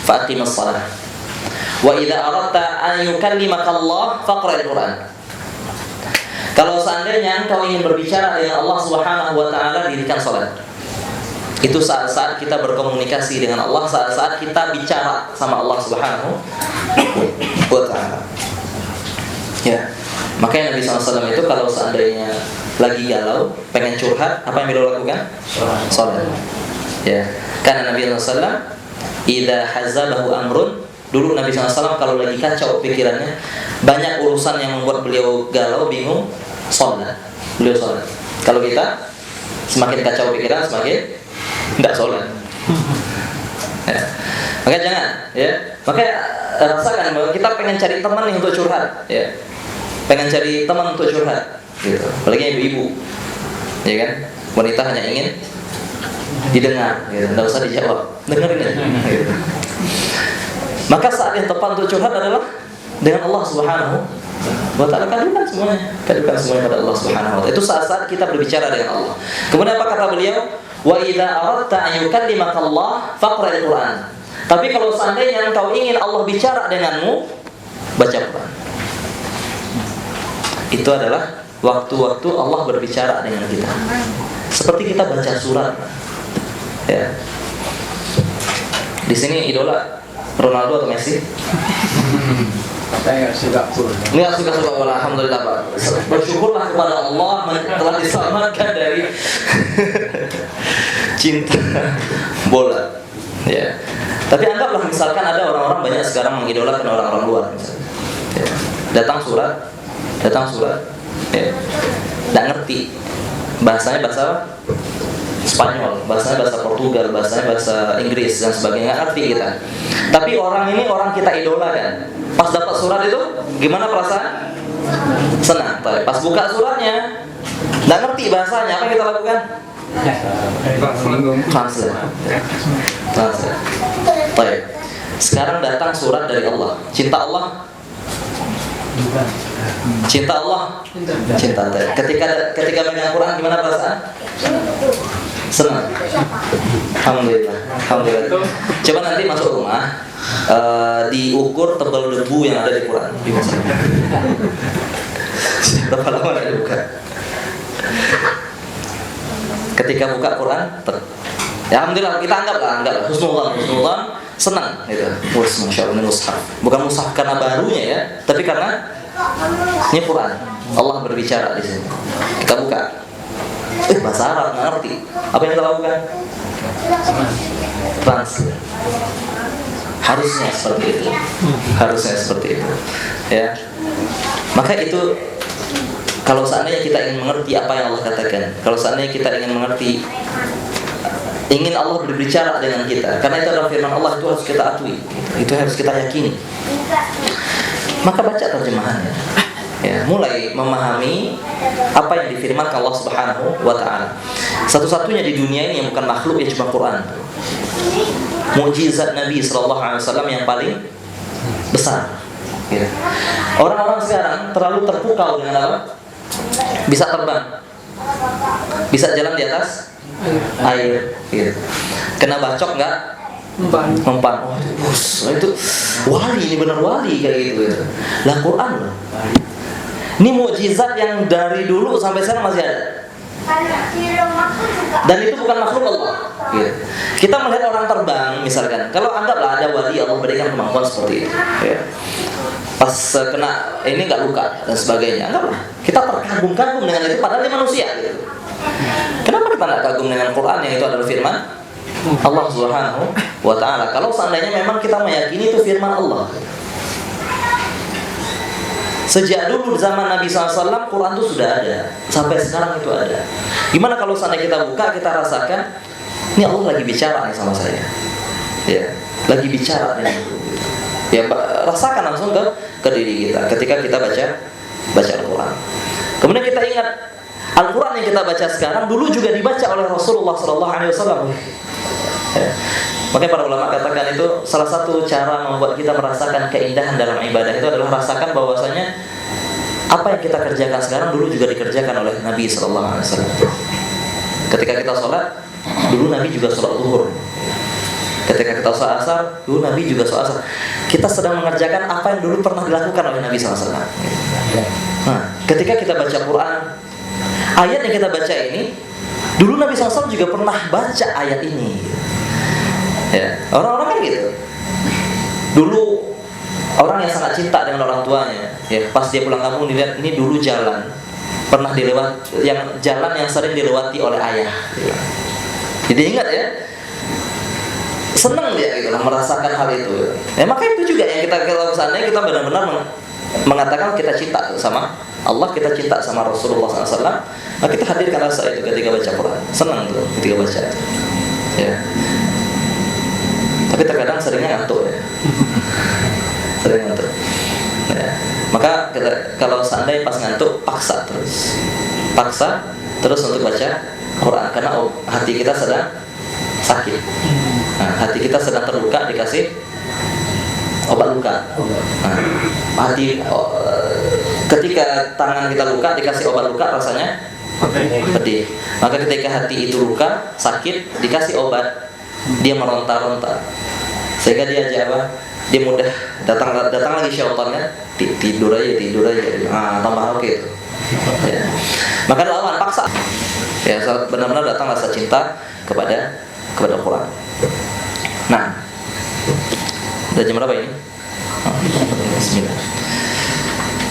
S1: fa aqimis shalah. Wa idza aradta an yukallimaka Allah faqra'il Quran. Kalau seandainya engkau ingin berbicara dengan Allah Subhanahu wa ta'ala, dirikan salat. Itu saat-saat kita berkomunikasi dengan Allah, saat-saat kita bicara sama Allah Subhanahu wa ta'ala. Ya, makanya Nabi SAW itu kalau seandainya lagi galau, pengen curhat, apa yang beliau lakukan? Sholat. Ya, karena Nabi SAW idza hazabahu amrun, dulu Nabi SAW kalau lagi kacau pikirannya, banyak urusan yang membuat beliau galau, bingung, sholat. Beliau sholat. Kalau kita semakin kacau pikiran, semakin tidak sholat. Ya. Maka jangan, ya. Maka rasakan bahwa kita pengen cari teman nih untuk curhat, ya. Pengen cari teman untuk curhat, gitu. Apalagi ibu-ibu, ya kan? Wanita hanya ingin didengar, gitu. Tidak usah dijawab, dengerin aja. Gitu. Maka saat yang tepat untuk curhat adalah dengan Allah Subhanahu wa ta'ala. Kadukan semuanya pada Allah Subhanahu wa ta'ala. Itu saat-saat kita berbicara dengan Allah. Kemudian apa kata beliau? Wa idza aradta an yukallimaka Allah faqra'il Qur'an. Tapi kalau seandainya engkau ingin Allah bicara denganmu, baca Quran. Itu adalah waktu-waktu Allah berbicara dengan kita. Seperti kita baca surat. Ya. Di sini idola Ronaldo atau Messi?
S2: Saya suka pun.
S1: Nggak suka bola, alhamdulillah Pak. Bersyukurlah kepada Allah telah diselamatkan dari cinta bola. Ya. Tapi anggaplah misalkan ada orang-orang banyak sekarang mengidolakan orang-orang luar. Ya. Datang surat. Ya. Nggak ngerti. Bahasanya bahasa Spanyol, bahasanya bahasa Portugal, bahasanya bahasa Inggris dan sebagainya, nggak ngerti kita. Tapi orang ini orang kita idolakan. Pas dapat surat itu, gimana perasaan? Senang. Pas buka suratnya, nggak ngerti bahasanya, apa yang kita lakukan? Translate. Baik. Sekarang datang surat dari Allah. Cinta Allah. Cinta. Ketika megang Quran, gimana perasaan? Senang. Alhamdulillah. Coba nanti masuk rumah, diukur tebal debu yang ada di Quran. Berapa lama nggak dibuka? Ketika buka Quran, ya alhamdulillah, kita anggaplah husnuzan, senang gitu. Masya Allah, ini mushaf. Bukan mushaf karena barunya ya, tapi karena ini Quran. Allah berbicara di sini. Kita buka. Bahasa Arab nggak ngerti. Apa yang kita lakukan? Translate. Harusnya seperti itu. Ya. Maka itu, kalau seandainya kita ingin mengerti apa yang Allah katakan, kalau seandainya kita ingin mengerti, ingin Allah berbicara dengan kita, karena itu adalah firman Allah, itu harus kita akui, itu harus kita yakini. Maka baca terjemahannya, ya, mulai memahami apa yang difirmankan Allah Subhanahu wa ta'ala. Satu-satunya di dunia ini yang bukan makhluk, ya cuma Quran. Mukjizat Nabi SAW yang paling besar, ya. Orang-orang sekarang terlalu terpukau dengan apa? Bisa terbang, bisa jalan di atas air, gitu. Kena bacok nggak? Mempan. Itu wali, ini benar wali kayak gitu. Lah Quran loh. Ini mukjizat yang dari dulu sampai sekarang masih ada. Dan itu bukan makhluk Allah. Gitu. Kita melihat orang terbang misalkan. Kalau anggaplah ada wali Allah berikan kemampuan seperti itu. Ya. Pas kena ini nggak luka dan sebagainya. Anggaplah kita terkagum-kagum dengan itu, padahal dia manusia. Gitu. Kenapa kita nggak kagum dengan Quran yang itu adalah firman Allah Subhanahu wa ta'ala? Kalau seandainya memang kita meyakini itu firman Allah. Sejak dulu zaman Nabi SAW, Quran itu sudah ada. Sampai sekarang itu ada. Gimana kalau seandainya kita buka, kita rasakan, ini Allah lagi bicara nih sama saya. Ya, lagi bicara nih. Ya, rasakan langsung ke diri kita ketika kita baca Al-Quran. Kemudian kita ingat, Al-Quran yang kita baca sekarang dulu juga dibaca oleh Rasulullah SAW. Ya. Makanya para ulama katakan itu salah satu cara membuat kita merasakan keindahan dalam ibadah itu adalah merasakan bahwasanya apa yang kita kerjakan sekarang dulu juga dikerjakan oleh Nabi SAW. Ketika kita sholat, dulu Nabi juga sholat zuhur. Ketika kita sholat asar, dulu Nabi juga sholat asar. Kita sedang mengerjakan apa yang dulu pernah dilakukan oleh Nabi SAW. Nah, ketika kita baca Quran, ayat yang kita baca ini, dulu Nabi SAW juga pernah baca ayat ini. Ya, orang-orang kan gitu. Dulu Orang yang sangat cinta dengan orang tuanya, ya, pas dia pulang kampung dilihat ini dulu jalan pernah dilewati, jalan yang sering dilewati oleh ayah. Jadi ingat ya, senang dia gitu, merasakan hal itu. Ya, maka itu juga yang kita, kalau seandainya kita benar-benar mengatakan kita cinta sama Allah, kita cinta sama Rasulullah SAW, maka kita hadirkan rasa itu ketika baca Quran. Senang tuh ketika baca. Ya. Tapi terkadang seringnya ngantuk ya. Sering ngantuk. Ya. Maka kalau seandainya pas ngantuk, paksa terus untuk baca Quran, karena hati kita sedang sakit. Nah, hati kita sedang terluka, dikasih obat luka. Nah, ketika tangan kita luka dikasih obat luka, rasanya pedih. Maka ketika hati itu luka, sakit, dikasih obat, dia meronta-ronta. Sehingga dia jawab, dia mudah datang lagi syaitannya, tidur aja. Tambah oke itu. Ya. Maka lawan, paksa. Ya, benar-benar datang rasa cinta kepada Quran. Nah, udah jam berapa ini? Bismillah.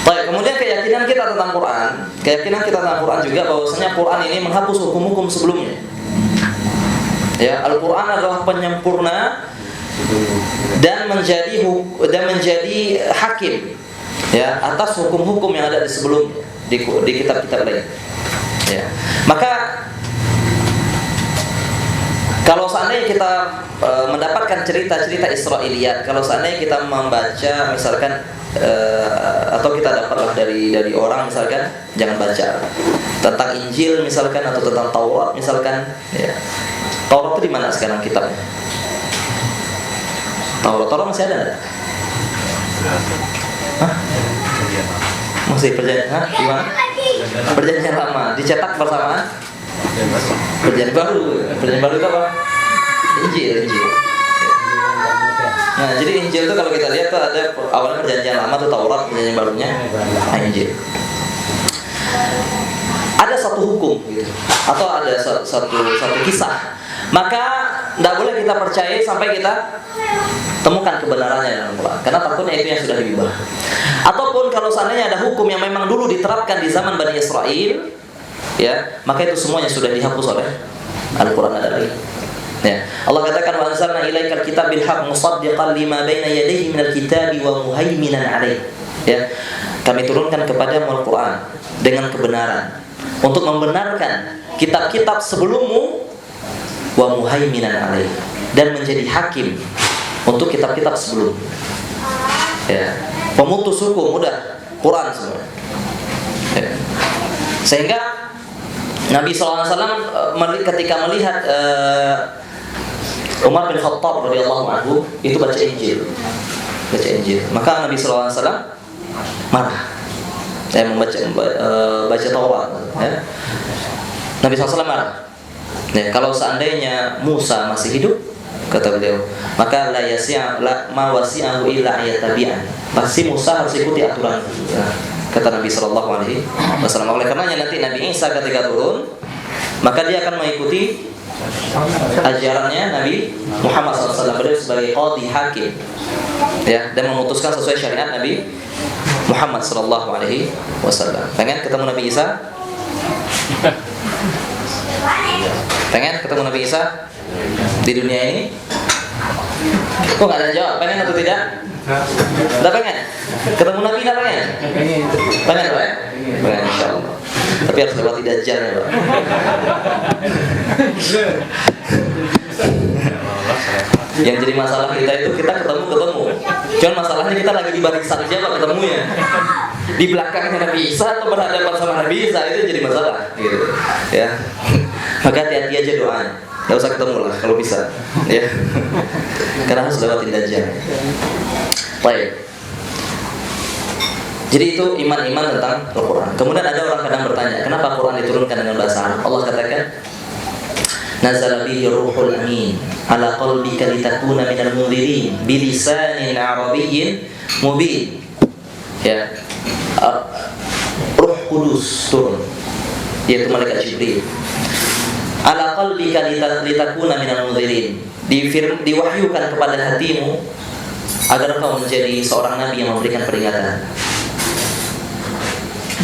S1: Baik, kemudian keyakinan kita tentang Quran juga bahwasanya Quran ini menghapus hukum-hukum sebelumnya. Ya, Al-Quran adalah penyempurna dan menjadi hakim, ya, atas hukum-hukum yang ada di sebelumnya di kitab-kitab lain. Ya. Maka kalau seandainya kita mendapatkan cerita-cerita Israiliyat, kalau seandainya kita membaca misalkan atau kita dapatlah dari orang misalkan, jangan baca tentang Injil misalkan atau tentang Taurat misalkan, ya. Taurat itu di mana sekarang kitabnya? Taurat masih ada enggak? Hah? Masih perjanjian? Hah? Di mana? Perjanjian lama dicetak bersamaan Perjanjian baru itu apa? Injil. Nah, jadi Injil itu kalau kita lihat tuh ada awalnya perjanjian lama tuh Taurat, perjanjian barunya Injil. Ada satu hukum gitu, atau ada satu kisah, maka tidak boleh kita percaya sampai kita temukan kebenarannya dalam Quran, karena takutnya itu yang sudah diubah. Ataupun kalau seandainya ada hukum yang memang dulu diterapkan di zaman Bani Israel, ya, maka itu semuanya sudah dihapus oleh Al-Quran ada lagi. Ya. Allah katakan, wa anzalna ilaikal kitab bil haqq musaddiqan lima baina yadayhi minal kitabi wa muhaiminan alaih. Ya. Kami turunkan kepadamu Al-Quran dengan kebenaran untuk membenarkan kitab-kitab sebelummu, wa muhaiminan alaih, dan menjadi hakim untuk kitab-kitab sebelum. Ya. Pemutus hukum udah Quran semua. Ya. Sehingga Nabi SAW ketika melihat Umar bin Khattab radhiyallahu anhu itu baca Injil, maka Nabi SAW marah. Saya baca Taurat, ya. Nabi SAW marah. Ya, kalau seandainya Musa masih hidup, kata beliau, maka ma wasi'ahu illa ayatabi'an. Pasti Musa harus ikuti aturan. Ya. Kata Nabi SAW. Oleh karenanya nanti Nabi Isa ketika turun, maka dia akan mengikuti ajarannya Nabi Muhammad SAW, beliau sebagai qadhi hakim, ya, dan memutuskan sesuai syariat Nabi Muhammad SAW. Pengen ketemu Nabi Isa? Pengen ketemu Nabi Isa di dunia ini? Kok nggak ada jawab? Pengen atau tidak? Udah pengen? Ketemu Nabi nggak pengen? Pengen Pak ya? Pengen insyaallah. Tapi harus lewati Dajjal ya Pak. Yang jadi masalah kita itu kita ketemu. Cuman masalahnya kita lagi di barisan siapa ketemunya? Di belakangnya Nabi Isa atau berhadapan sama Nabi Isa, itu jadi masalah gitu. Ya. Maka hati-hati aja doanya. Nggak usah ketemu lah kalau bisa, ya. Karena harus lewatin Dajjal. Baik. Jadi itu iman-iman tentang Al-Quran. Kemudian ada orang kadang bertanya, kenapa Al-Quran diturunkan dengan bahasa Arab? Allah katakan, nazala bihi ruhul amin ala qalbika litakuna minal munzirin bilisanin arabiyyin mubin. Ya. Ruh Kudus turun, yaitu malaikat Jibril. Ala qalbika litakuna minal munzirin, diwahyukan kepada hatimu agar engkau menjadi seorang nabi yang memberikan peringatan.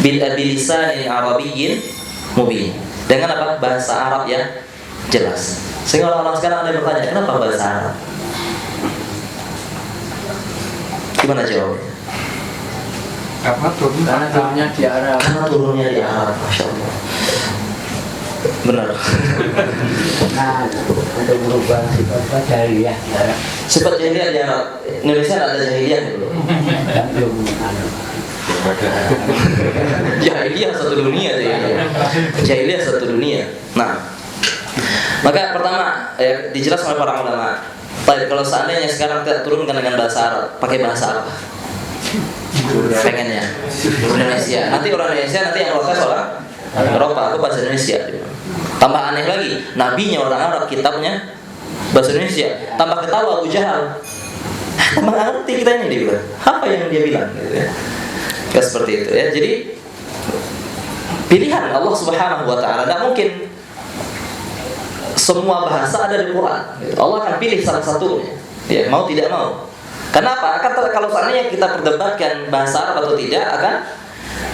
S1: Bilisanin Arabiyyin mubin. Dengan apa? Bahasa Arab yang jelas. Sehingga orang-orang sekarang ada yang bertanya, kenapa bahasa Arab? Gimana jawabnya?
S2: Karena turunnya di Arab.
S1: Karena turunnya di Arab, Masya Allah. Benar.
S3: Nah, ada berubah sifat jahiliyah.
S1: Sifat jahiliyah di Arab. Indonesia ada jahiliyah dulu.
S3: Dan belum ada.
S1: Jahiliyah satu dunia jahiliyah. Jahiliyah satu dunia. Nah, maka pertama dijelaskan oleh para ulama. Baik, kalau seandainya sekarang kita turunkan dengan bahasa Arab, pakai bahasa apa? Pengennya Indonesia. Nanti orang Indonesia nanti yang protes orang Eropa, aku bahasa Indonesia. Tambah aneh lagi, nabinya orang Arab, kitabnya bahasa Indonesia. Tambah ketawa Abu Jahal. Tambah ngerti kita ini dia bilang. Apa yang dia bilang gitu ya. Ya seperti itu ya. Jadi pilihan Allah Subhanahu wa taala, tidak mungkin semua bahasa ada di Quran. Allah akan pilih salah satunya. Ya, mau tidak mau. Kenapa? Kalau seandainya kita perdebatkan bahasa Arab atau tidak, akan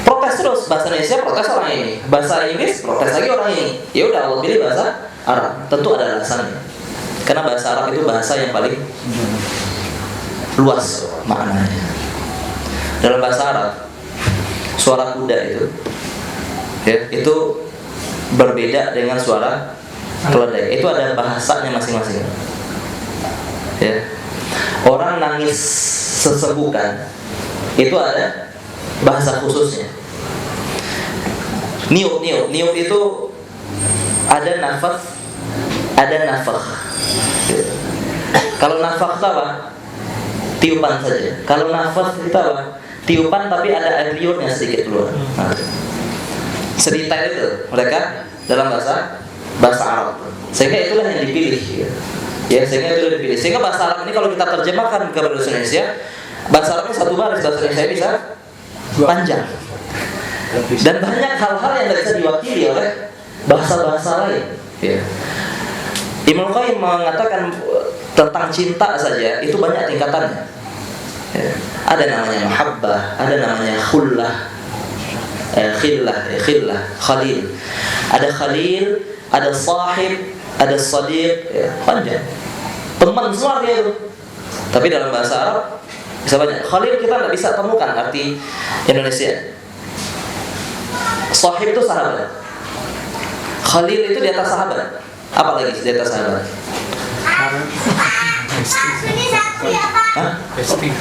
S1: protes terus. Bahasa Indonesia protes orang ini, bahasa Inggris protes lagi orang ini. Ya udah, Allah pilih bahasa Arab. Tentu ada alasannya. Karena bahasa Arab itu bahasa yang paling luas maknanya. Dalam bahasa Arab, suara kuda itu berbeda dengan suara keledai. Itu ada bahasanya masing-masing. Ya. Orang nangis sesebukan itu ada bahasa khususnya. Niup itu ada nafas, ada nafakh. Kalau nafakh itu apa? Tiupan saja. Kalau nafas itu apa? Tiupan tapi ada air liurnya sedikit keluar. Nah, sedetail itu mereka dalam bahasa Arab. Sehingga itulah yang dipilih. Ya, sehingga itu dipilih. Sehingga bahasa Arab ini kalau kita terjemahkan ke bahasa Indonesia, bahasa Arabnya satu baris, bahasa Indonesia bisa panjang. Dan banyak hal-hal yang tidak bisa diwakili oleh bahasa-bahasa lain. Ya. Ibnu Qayyim mengatakan tentang cinta saja itu banyak tingkatannya. Ya. Ada namanya mahabbah, ada namanya khullah, khillah, khalil. Ada khalil, ada sahib, ada sadiq, ya, panjang. Teman semua dia itu. Tapi dalam bahasa Arab bisa banyak. Khalil kita tidak bisa temukan arti Indonesia. Sahib itu sahabat. Khalil itu di atas sahabat. Apa lagi di atas sahabat?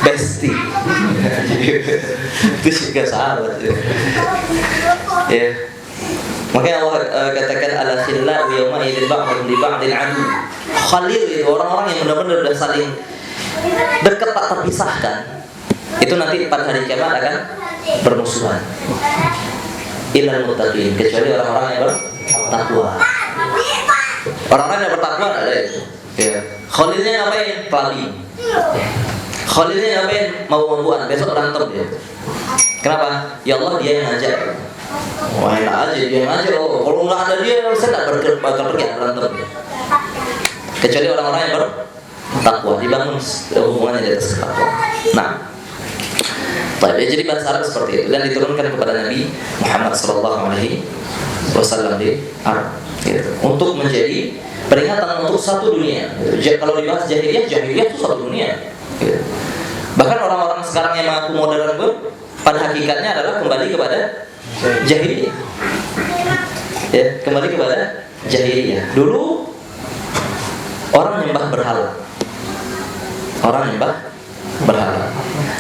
S1: Besti. Itu juga sahabat. Ya. Makanya Allah katakan ala khillau yawma idzin ba'dhum li ba'din adu. Khalil itu orang-orang yang benar-benar sudah saling dekat tak terpisahkan. Itu nanti pada hari kiamat akan bermusuhan. Illal muttaqin, kecuali orang-orang yang bertakwa. Orang-orang yang bertakwa ada itu. Ya. Khalilnya ngapain? Kelabing. Khalilnya ngapain? Mau-mauan, besok berantem dia. Kenapa? Ya Allah, dia yang ngajak. Wah, enak aja dia yang ngajak. Kalau nggak ada dia, saya nggak bakal pergi berantem. Kecuali orang-orang yang bertakwa, dibangun hubungannya di atas takwa. Nah, jadi bahasa Arab seperti itu dan diturunkan kepada Nabi Muhammad SAW di Arab, gitu. Untuk menjadi peringatan untuk satu dunia. Gitu. Kalau dibahas jahiliyah itu satu dunia. Gitu. Bahkan orang-orang sekarang yang mengaku modern pun pada hakikatnya adalah kembali kepada jahiliyah. Ya, kembali kepada jahiliyah. Dulu orang menyembah berhala.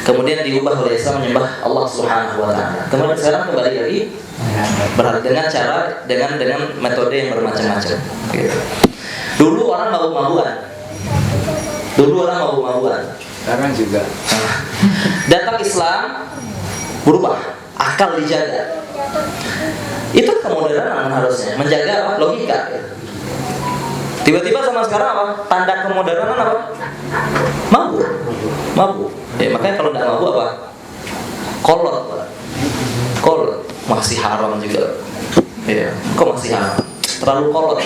S1: Kemudian diubah oleh Islam menyembah Allah Subhanahu wa taala. Kemudian sekarang kembali lagi berhala dengan cara dengan metode yang bermacam-macam. Gitu. Dulu orang mabuk-mabukan.
S2: Sekarang juga.
S1: Datang Islam berubah, akal dijaga. Itu kemodernan harusnya menjaga apa? Logika. Tiba-tiba sama sekarang apa? Tanda kemodernan apa? Mabuk. Ya, makanya kalau tidak mabuk apa? Kolot. Masih haram juga. Ya, kok masih haram? Terlalu kolot,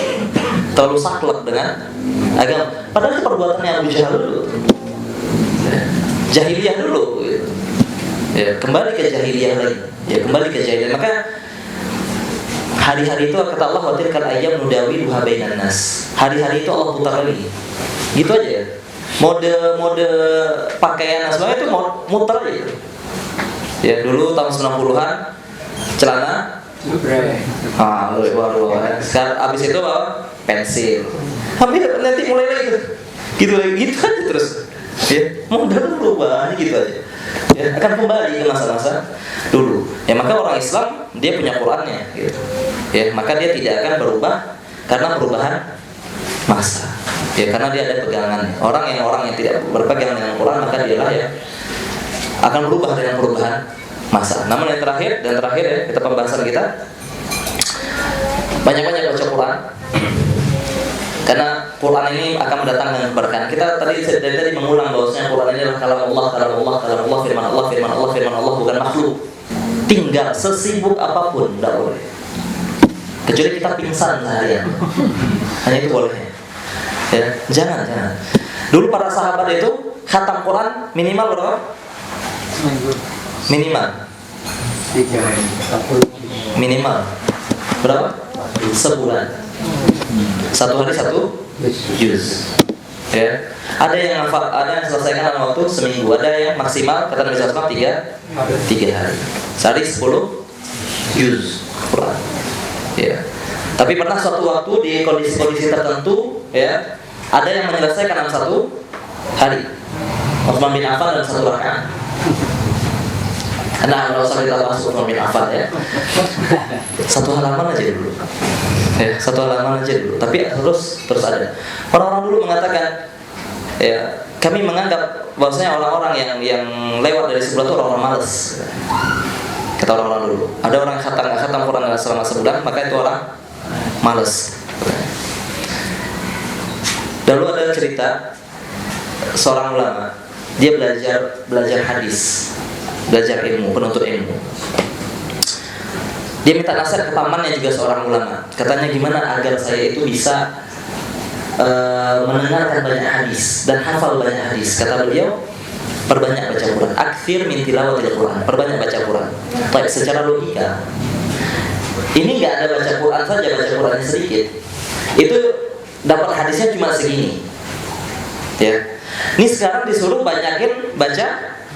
S1: terlalu saklek dengan agama. Padahal itu perbuatannya Abu Jahal dulu. Ya. jahiliyah dulu gitu. Ya, kembali ke jahiliyah lagi. Ya, kembali ke jahiliyah. Maka hari-hari itu kata Allah, wa tilkal ayyam nudawiluha bainan nas. Hari-hari itu Allah putar lagi. Gitu aja ya. Mode pakaian semuanya itu muter aja gitu. Ya, dulu tahun 90-an celana luar. Sekarang abis itu apa? Pensil. Hampir nanti mulai lagi gitu aja terus. Ya, modal berubah gitu aja. Ya, akan kembali ke masa-masa dulu. Ya, maka orang Islam dia punya Qur'annya gitu. Ya, maka dia tidak akan berubah karena perubahan masa. Ya, karena dia ada pegangannya. Orang yang tidak berpegang dengan Quran maka dialah ya akan berubah dengan perubahan masa. Namun yang terakhir ya, kita pembahasan kita banyak-banyak baca Quran. Karena Quran ini akan mendatangkan keberkahan. Kita dari tadi mengulang bahwasanya Quran ini adalah kalam Allah, firman Allah, bukan makhluk. Tinggal sesibuk apapun tidak boleh. Kecuali kita pingsan seharian. Hanya itu boleh. Ya, jangan. Dulu para sahabat itu khatam Quran minimal berapa? Minimal berapa? Sebulan. Satu hari satu juz. Ya. Ada yang selesaikan dalam waktu seminggu, ada yang maksimal kata Nabi SAW 3 hari. Sehari 10 juz Quran. Ya. Tapi pernah suatu waktu di kondisi-kondisi tertentu, ya, ada yang menyelesaikan dalam 1 hari. Utsman bin Affan dalam 1 rakaat. Nah, kalau usah kita bahas Utsman bin Affan ya. 1 halaman aja dulu. Ya, 1 halaman aja dulu. Tapi terus ada. Orang-orang dulu mengatakan, ya, kami menganggap bahwasanya orang-orang yang lewat dari sebelah itu orang-orang malas. Kata orang-orang dulu. Ada orang yang khatam Quran selama sebulan, maka itu orang malas. Dulu ada cerita seorang ulama, dia belajar hadis, belajar ilmu, penuntut ilmu. Dia minta nasihat ke pamannya juga seorang ulama. Katanya gimana agar saya itu bisa mendengarkan banyak hadis dan hafal banyak hadis. Kata beliau, perbanyak baca Quran. Aktsir min tilawatil Quran. Perbanyak baca Quran. Baik, secara logika ini nggak ada baca Quran saja, baca Qurannya sedikit. Itu dapat hadisnya cuma segini. Ya. Ini sekarang disuruh banyakin baca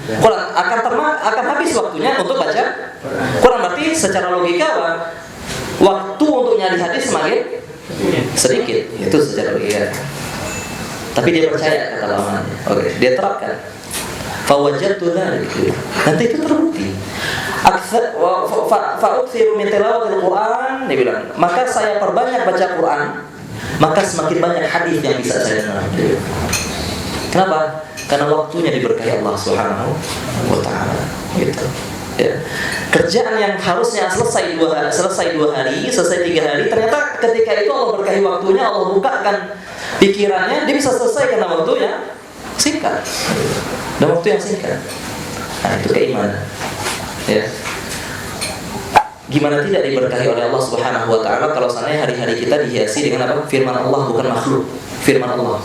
S1: Quran, akan habis waktunya untuk baca Quran. Berarti secara logika waktu untuk nyari hadis semakin sedikit. Itu secara logika. Tapi dia percaya kata lawannya. Oke, dia terapkan. Fawajadtu dzalik. Nanti itu terbukti. Fa'uksiru min tilawatil Quran, dia bilang, maka saya perbanyak baca Quran, maka semakin banyak hadis yang bisa saya dengar. Kenapa? Karena waktunya diberkahi Allah Subhanahu wa taala. Gitu. Ya. Kerjaan yang harusnya selesai 2 hari, selesai 3 hari, ternyata ketika itu Allah berkahi waktunya, Allah bukakan pikirannya, dia bisa selesai karena waktunya singkat. Dan waktu yang singkat. Nah, itu keimanan. Ya. Gimana tidak diberkahi oleh Allah Subhanahu wa taala kalau seandainya hari-hari kita dihiasi dengan apa? Firman Allah, bukan makhluk. Firman Allah.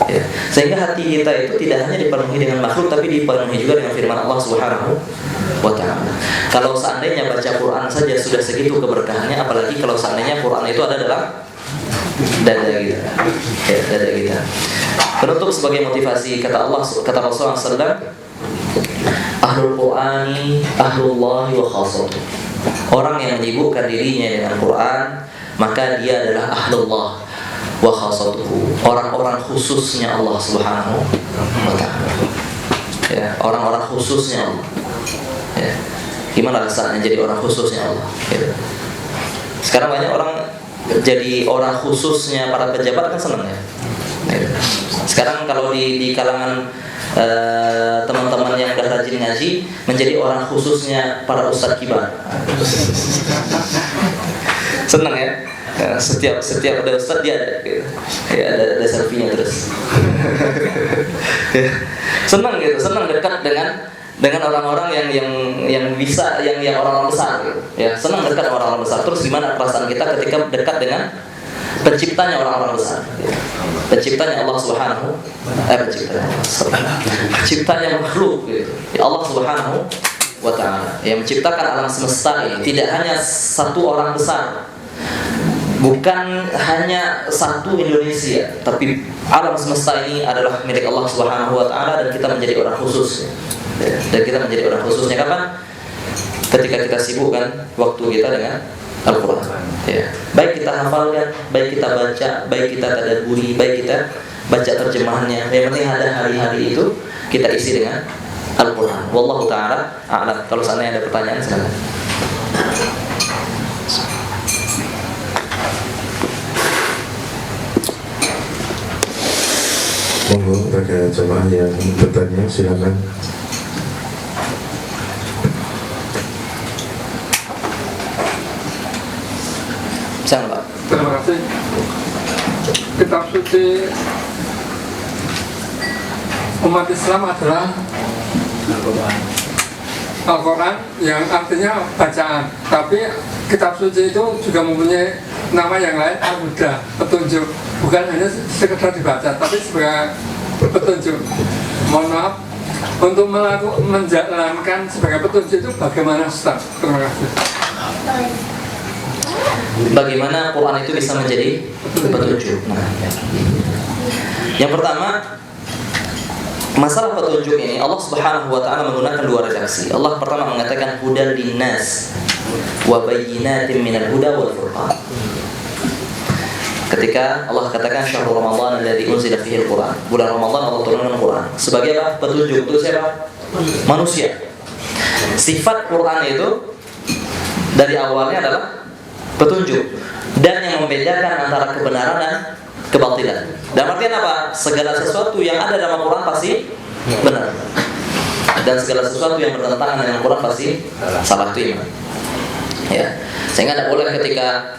S1: Ya. Sehingga hati kita itu tidak hanya dipenuhi dengan makhluk, tapi dipenuhi juga dengan firman Allah Subhanahu wa taala. Kalau seandainya baca Quran saja sudah segitu keberkahannya, apalagi kalau seandainya Quran itu ada dalam dada kita. Ya, dada kita. Penutup sebagai motivasi kata Allah, kata Rasulullah SAW, Ahlul Qur'ani ahlullahi wa khassatuh. Orang yang menyibukkan dirinya dengan Quran, maka dia adalah ahlullah wa khassatuhu, orang-orang khususnya Allah Subhanahu wa taala. Ya, orang-orang khususnya Allah. Ya. Gimana rasanya jadi orang khususnya Allah? Ya. Sekarang banyak orang jadi orang khususnya para pejabat kan senang ya. Ya. Sekarang kalau di kalangan teman-teman yang udah rajin ngaji menjadi orang khususnya para ustadz kibar. Senang ya. Ya, setiap ada ustadz dia ada, gitu. Ya, ada selfie-nya terus. Ya. Senang gitu, senang dekat dengan orang-orang yang bisa, yang orang-orang besar gitu. Ya, senang dekat dengan orang-orang besar. Terus gimana perasaan kita ketika dekat dengan penciptanya orang-orang besar. Penciptanya Allah Subhanahu penciptanya makhluk gitu. Ya Allah Subhanahu wa ta'ala yang menciptakan alam semesta ini tidak hanya satu orang besar, bukan hanya satu Indonesia, tapi alam semesta ini adalah milik Allah Subhanahu wa ta'ala, dan kita menjadi orang khusus. Dan kita menjadi orang khususnya kapan? Ketika kita sibukkan waktu kita dengan Al-Quran. Ya. Baik kita hafalkan, baik kita baca, baik kita tadabburi, baik kita baca terjemahannya. Yang penting ada hari-hari itu kita isi dengan Al-Quran. Wallahu ta'ala a'lam. Kalau seandainya ada pertanyaan, silakan.
S4: Monggo pada jemaah yang bertanya silakan.
S1: Silakan, Pak.
S5: Terima kasih. Kitab suci umat Islam adalah Al-Quran, yang artinya bacaan. Tapi kitab suci itu juga mempunyai nama yang lain, Al-Huda, petunjuk. Bukan hanya sekedar dibaca, tapi sebagai petunjuk. Mohon maaf, untuk menjalankan sebagai petunjuk itu bagaimana, Ustaz? Terima kasih.
S1: Bagaimana Quran itu bisa menjadi petunjuk? Nah, yang pertama, masalah petunjuk ini Allah Subhanahu wa ta'ala menggunakan dua redaksi. Allah pertama mengatakan hudal linnas wa bayyinatin minal huda wal furqan. Ketika Allah katakan syahrul Ramadan alladzi unzila fihi al-Quran, bulan Ramadan Allah turunkan Al-Quran. Sebagai apa? Petunjuk untuk siapa? Manusia. Sifat Quran itu dari awalnya adalah petunjuk, dan yang membedakan antara kebenaran dan kebatilan. Dan artian apa? Segala sesuatu yang ada dalam Al-Quran pasti benar, dan segala sesuatu yang bertentangan dengan Al-Quran pasti salah, itu iman. Ya, sehingga tidak boleh ketika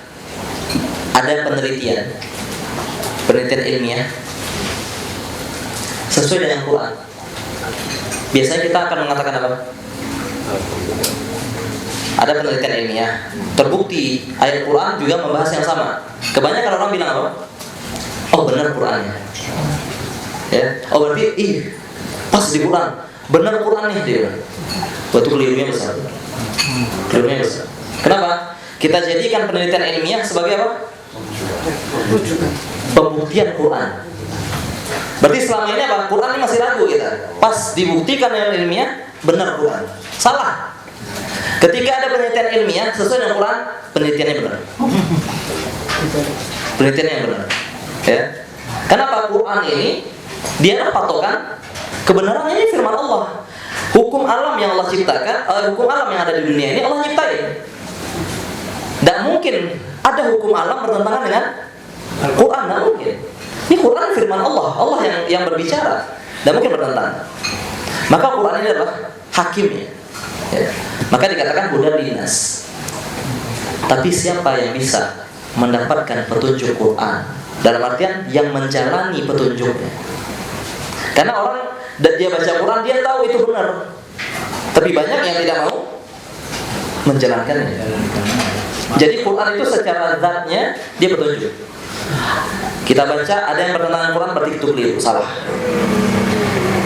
S1: ada penelitian ilmiah sesuai dengan Quran, biasanya kita akan mengatakan apa? Ada penelitian ilmiah, terbukti ayat Quran juga membahas yang sama. Kebanyakan orang bilang apa? Oh, benar Qurannya. Ya, oh berarti pas di Quran, benar Qurannya dia. Waktu kelirunya besar. Kelirunya besar. Kenapa? Kita jadikan penelitian ilmiah sebagai apa? Pembuktian Quran. Berarti selama ini apa? Quran ini masih ragu kita. Pas dibuktikan dengan ilmiah, benar Quran. Salah. Ketika ada penelitian ilmiah sesuai dengan Quran, penelitiannya benar. Penelitiannya yang benar. Ya. Kenapa Quran ini dia adalah patokan kebenarannya, ini firman Allah. Hukum alam yang Allah ciptakan, hukum alam yang ada di dunia ini Allah nyiptain. Tidak mungkin ada hukum alam bertentangan dengan Quran, tidak mungkin. Ini Quran firman Allah, Allah yang berbicara, tidak mungkin bertentangan. Maka Quran ini adalah hakimnya. Ya. Maka dikatakan hudal linnas. Tapi siapa yang bisa mendapatkan petunjuk Quran? Dalam artian yang menjalani petunjuknya. Karena orang dia baca Quran, dia tahu itu benar, tapi banyak yang tidak mau menjalankannya. Jadi Quran itu secara zatnya dia petunjuk. Kita baca ada yang bertentangan Quran, berarti itu keliru, salah.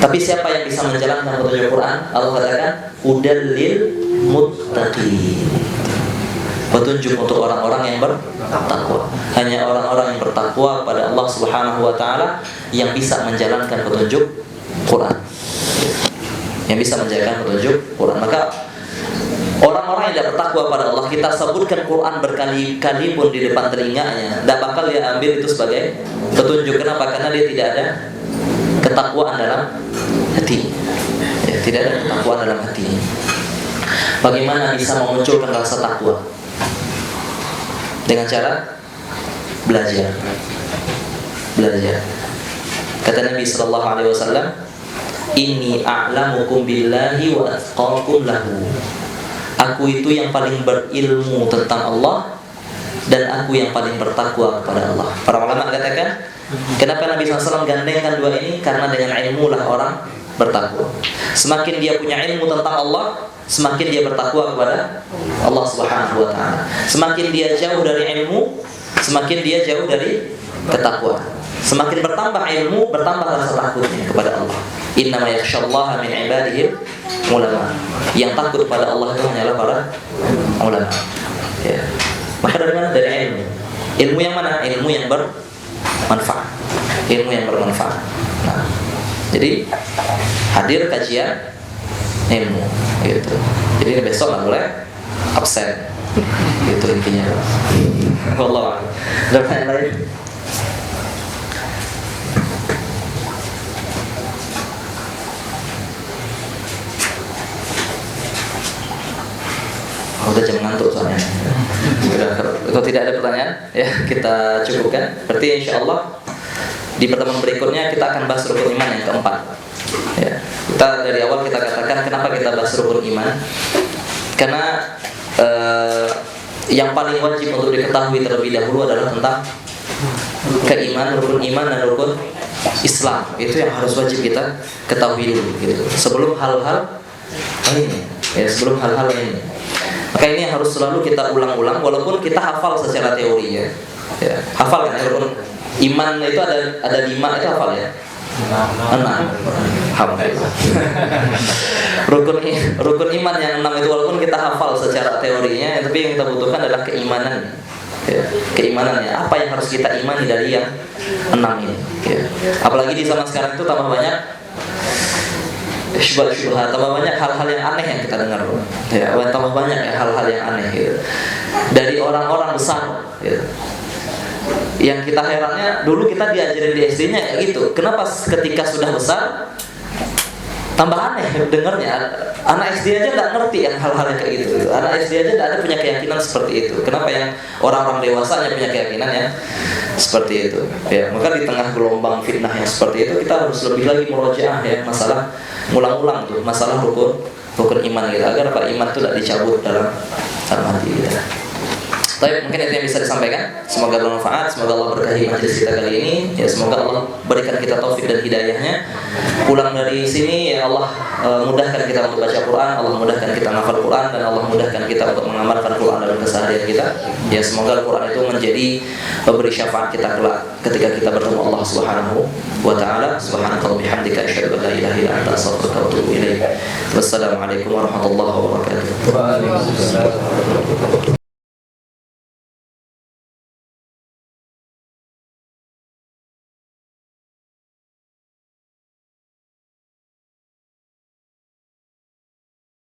S1: Tapi siapa yang bisa menjalankan petunjuk Quran? Allah katakan hudal lil muttaqin. Petunjuk untuk orang-orang yang bertakwa. Hanya orang-orang yang bertakwa kepada Allah Subhanahu wa ta'ala yang bisa menjalankan petunjuk Quran. Yang bisa menjalankan petunjuk Quran. Maka orang-orang yang tidak bertakwa pada Allah, kita sebutkan Quran berkali-kali pun di depan telinganya, tidak bakal dia ambil itu sebagai petunjuk. Kenapa? Karena dia tidak ada ketakwaan dalam hati. Ya, tidak ada ketakwaan dalam hati. Bagaimana bisa memunculkan rasa takwa? Dengan cara belajar. Kata Nabi sallallahu alaihi wasallam, "Inni a'lamukum billahi wa atqakum lahu." Aku itu yang paling berilmu tentang Allah, dan aku yang paling bertakwa kepada Allah. Para ulama katakan, kenapa Nabi SAW gandengkan dua ini? Karena dengan ilmu lah orang bertakwa. Semakin dia punya ilmu tentang Allah, semakin dia bertakwa kepada Allah Subhanahu wa ta'ala. Semakin dia jauh dari ilmu, semakin dia jauh dari ketakwaan. Semakin bertambah ilmu, bertambah rasa takutnya kepada Allah. Innama yakhsyallaha min ibadihi ulama. Yang takut pada Allah itu hanyalah para ulama. Ya. Maka dari mana? Dari ilmu. Ilmu yang mana? Ilmu yang bermanfaat. Ilmu yang bermanfaat. Nah, jadi hadir kajian ilmu gitu. Jadi besok nggak boleh absen. Gitu intinya. Wallah. Ada pertanyaan lain? Udah jam ngantuk soalnya. Kalau tidak ada pertanyaan, ya kita cukupkan. Berarti insya Allah di pertemuan berikutnya kita akan bahas rukun iman yang keempat. Ya, kita dari awal kita katakan kenapa kita bahas rukun iman? Karena yang paling wajib untuk diketahui terlebih dahulu adalah tentang keimanan, rukun iman dan rukun Islam. Itu yang harus wajib kita ketahui dulu, gitu. Sebelum hal-hal lainnya. Ya, sebelum hal-hal lainnya. Maka ini yang harus selalu kita ulang-ulang, walaupun kita hafal secara teori ya. Ya, hafal kan rukun iman itu ada 5 itu hafal ya. 6. Alhamdulillah. Rukun iman yang 6 itu walaupun kita hafal secara teorinya, tapi yang kita butuhkan adalah keimanan. Ya, keimanannya apa yang harus kita imani dari yang 6 ini. Ya. Apalagi di zaman sekarang itu tambah banyak syubhat, tambah banyak hal-hal yang aneh yang kita dengar. Ya, tambah banyak ya hal-hal yang aneh gitu. Dari orang-orang besar gitu. Yang kita herannya, dulu kita diajarin di SD-nya kayak gitu. Kenapa ketika sudah besar tambah aneh dengarnya? Anak SD aja nggak ngerti yang hal-hal yang kayak gitu. Anak SD aja nggak ada punya keyakinan seperti itu. Kenapa yang orang-orang dewasanya punya keyakinan yang seperti itu? Ya, maka di tengah gelombang fitnah yang seperti itu kita harus lebih lagi murojaah ya masalah ngulang-ulang tuh masalah rukun iman kita agar apa iman itu tidak dicabut dalam hati kita. Tapi mungkin itu yang bisa disampaikan. Semoga bermanfaat, semoga Allah berkahi majelis kita kali ini. Ya, semoga Allah berikan kita taufik dan hidayahnya. Pulang dari sini ya Allah mudahkan kita untuk baca Quran, Allah mudahkan kita menghafal Quran, dan Allah mudahkan kita untuk mengamalkan Quran dalam keseharian kita. Ya, semoga Al-Quran itu menjadi pemberi syafaat kita kelak ketika kita bertemu Allah Subhanahu wa taala. Subhanakallahumma bihamdika asyhadu an la ilaha illa anta astaghfiruka wa atubu ilaik. Wassalamualaikum warahmatullahi wabarakatuh.
S2: Waalaikumsalam.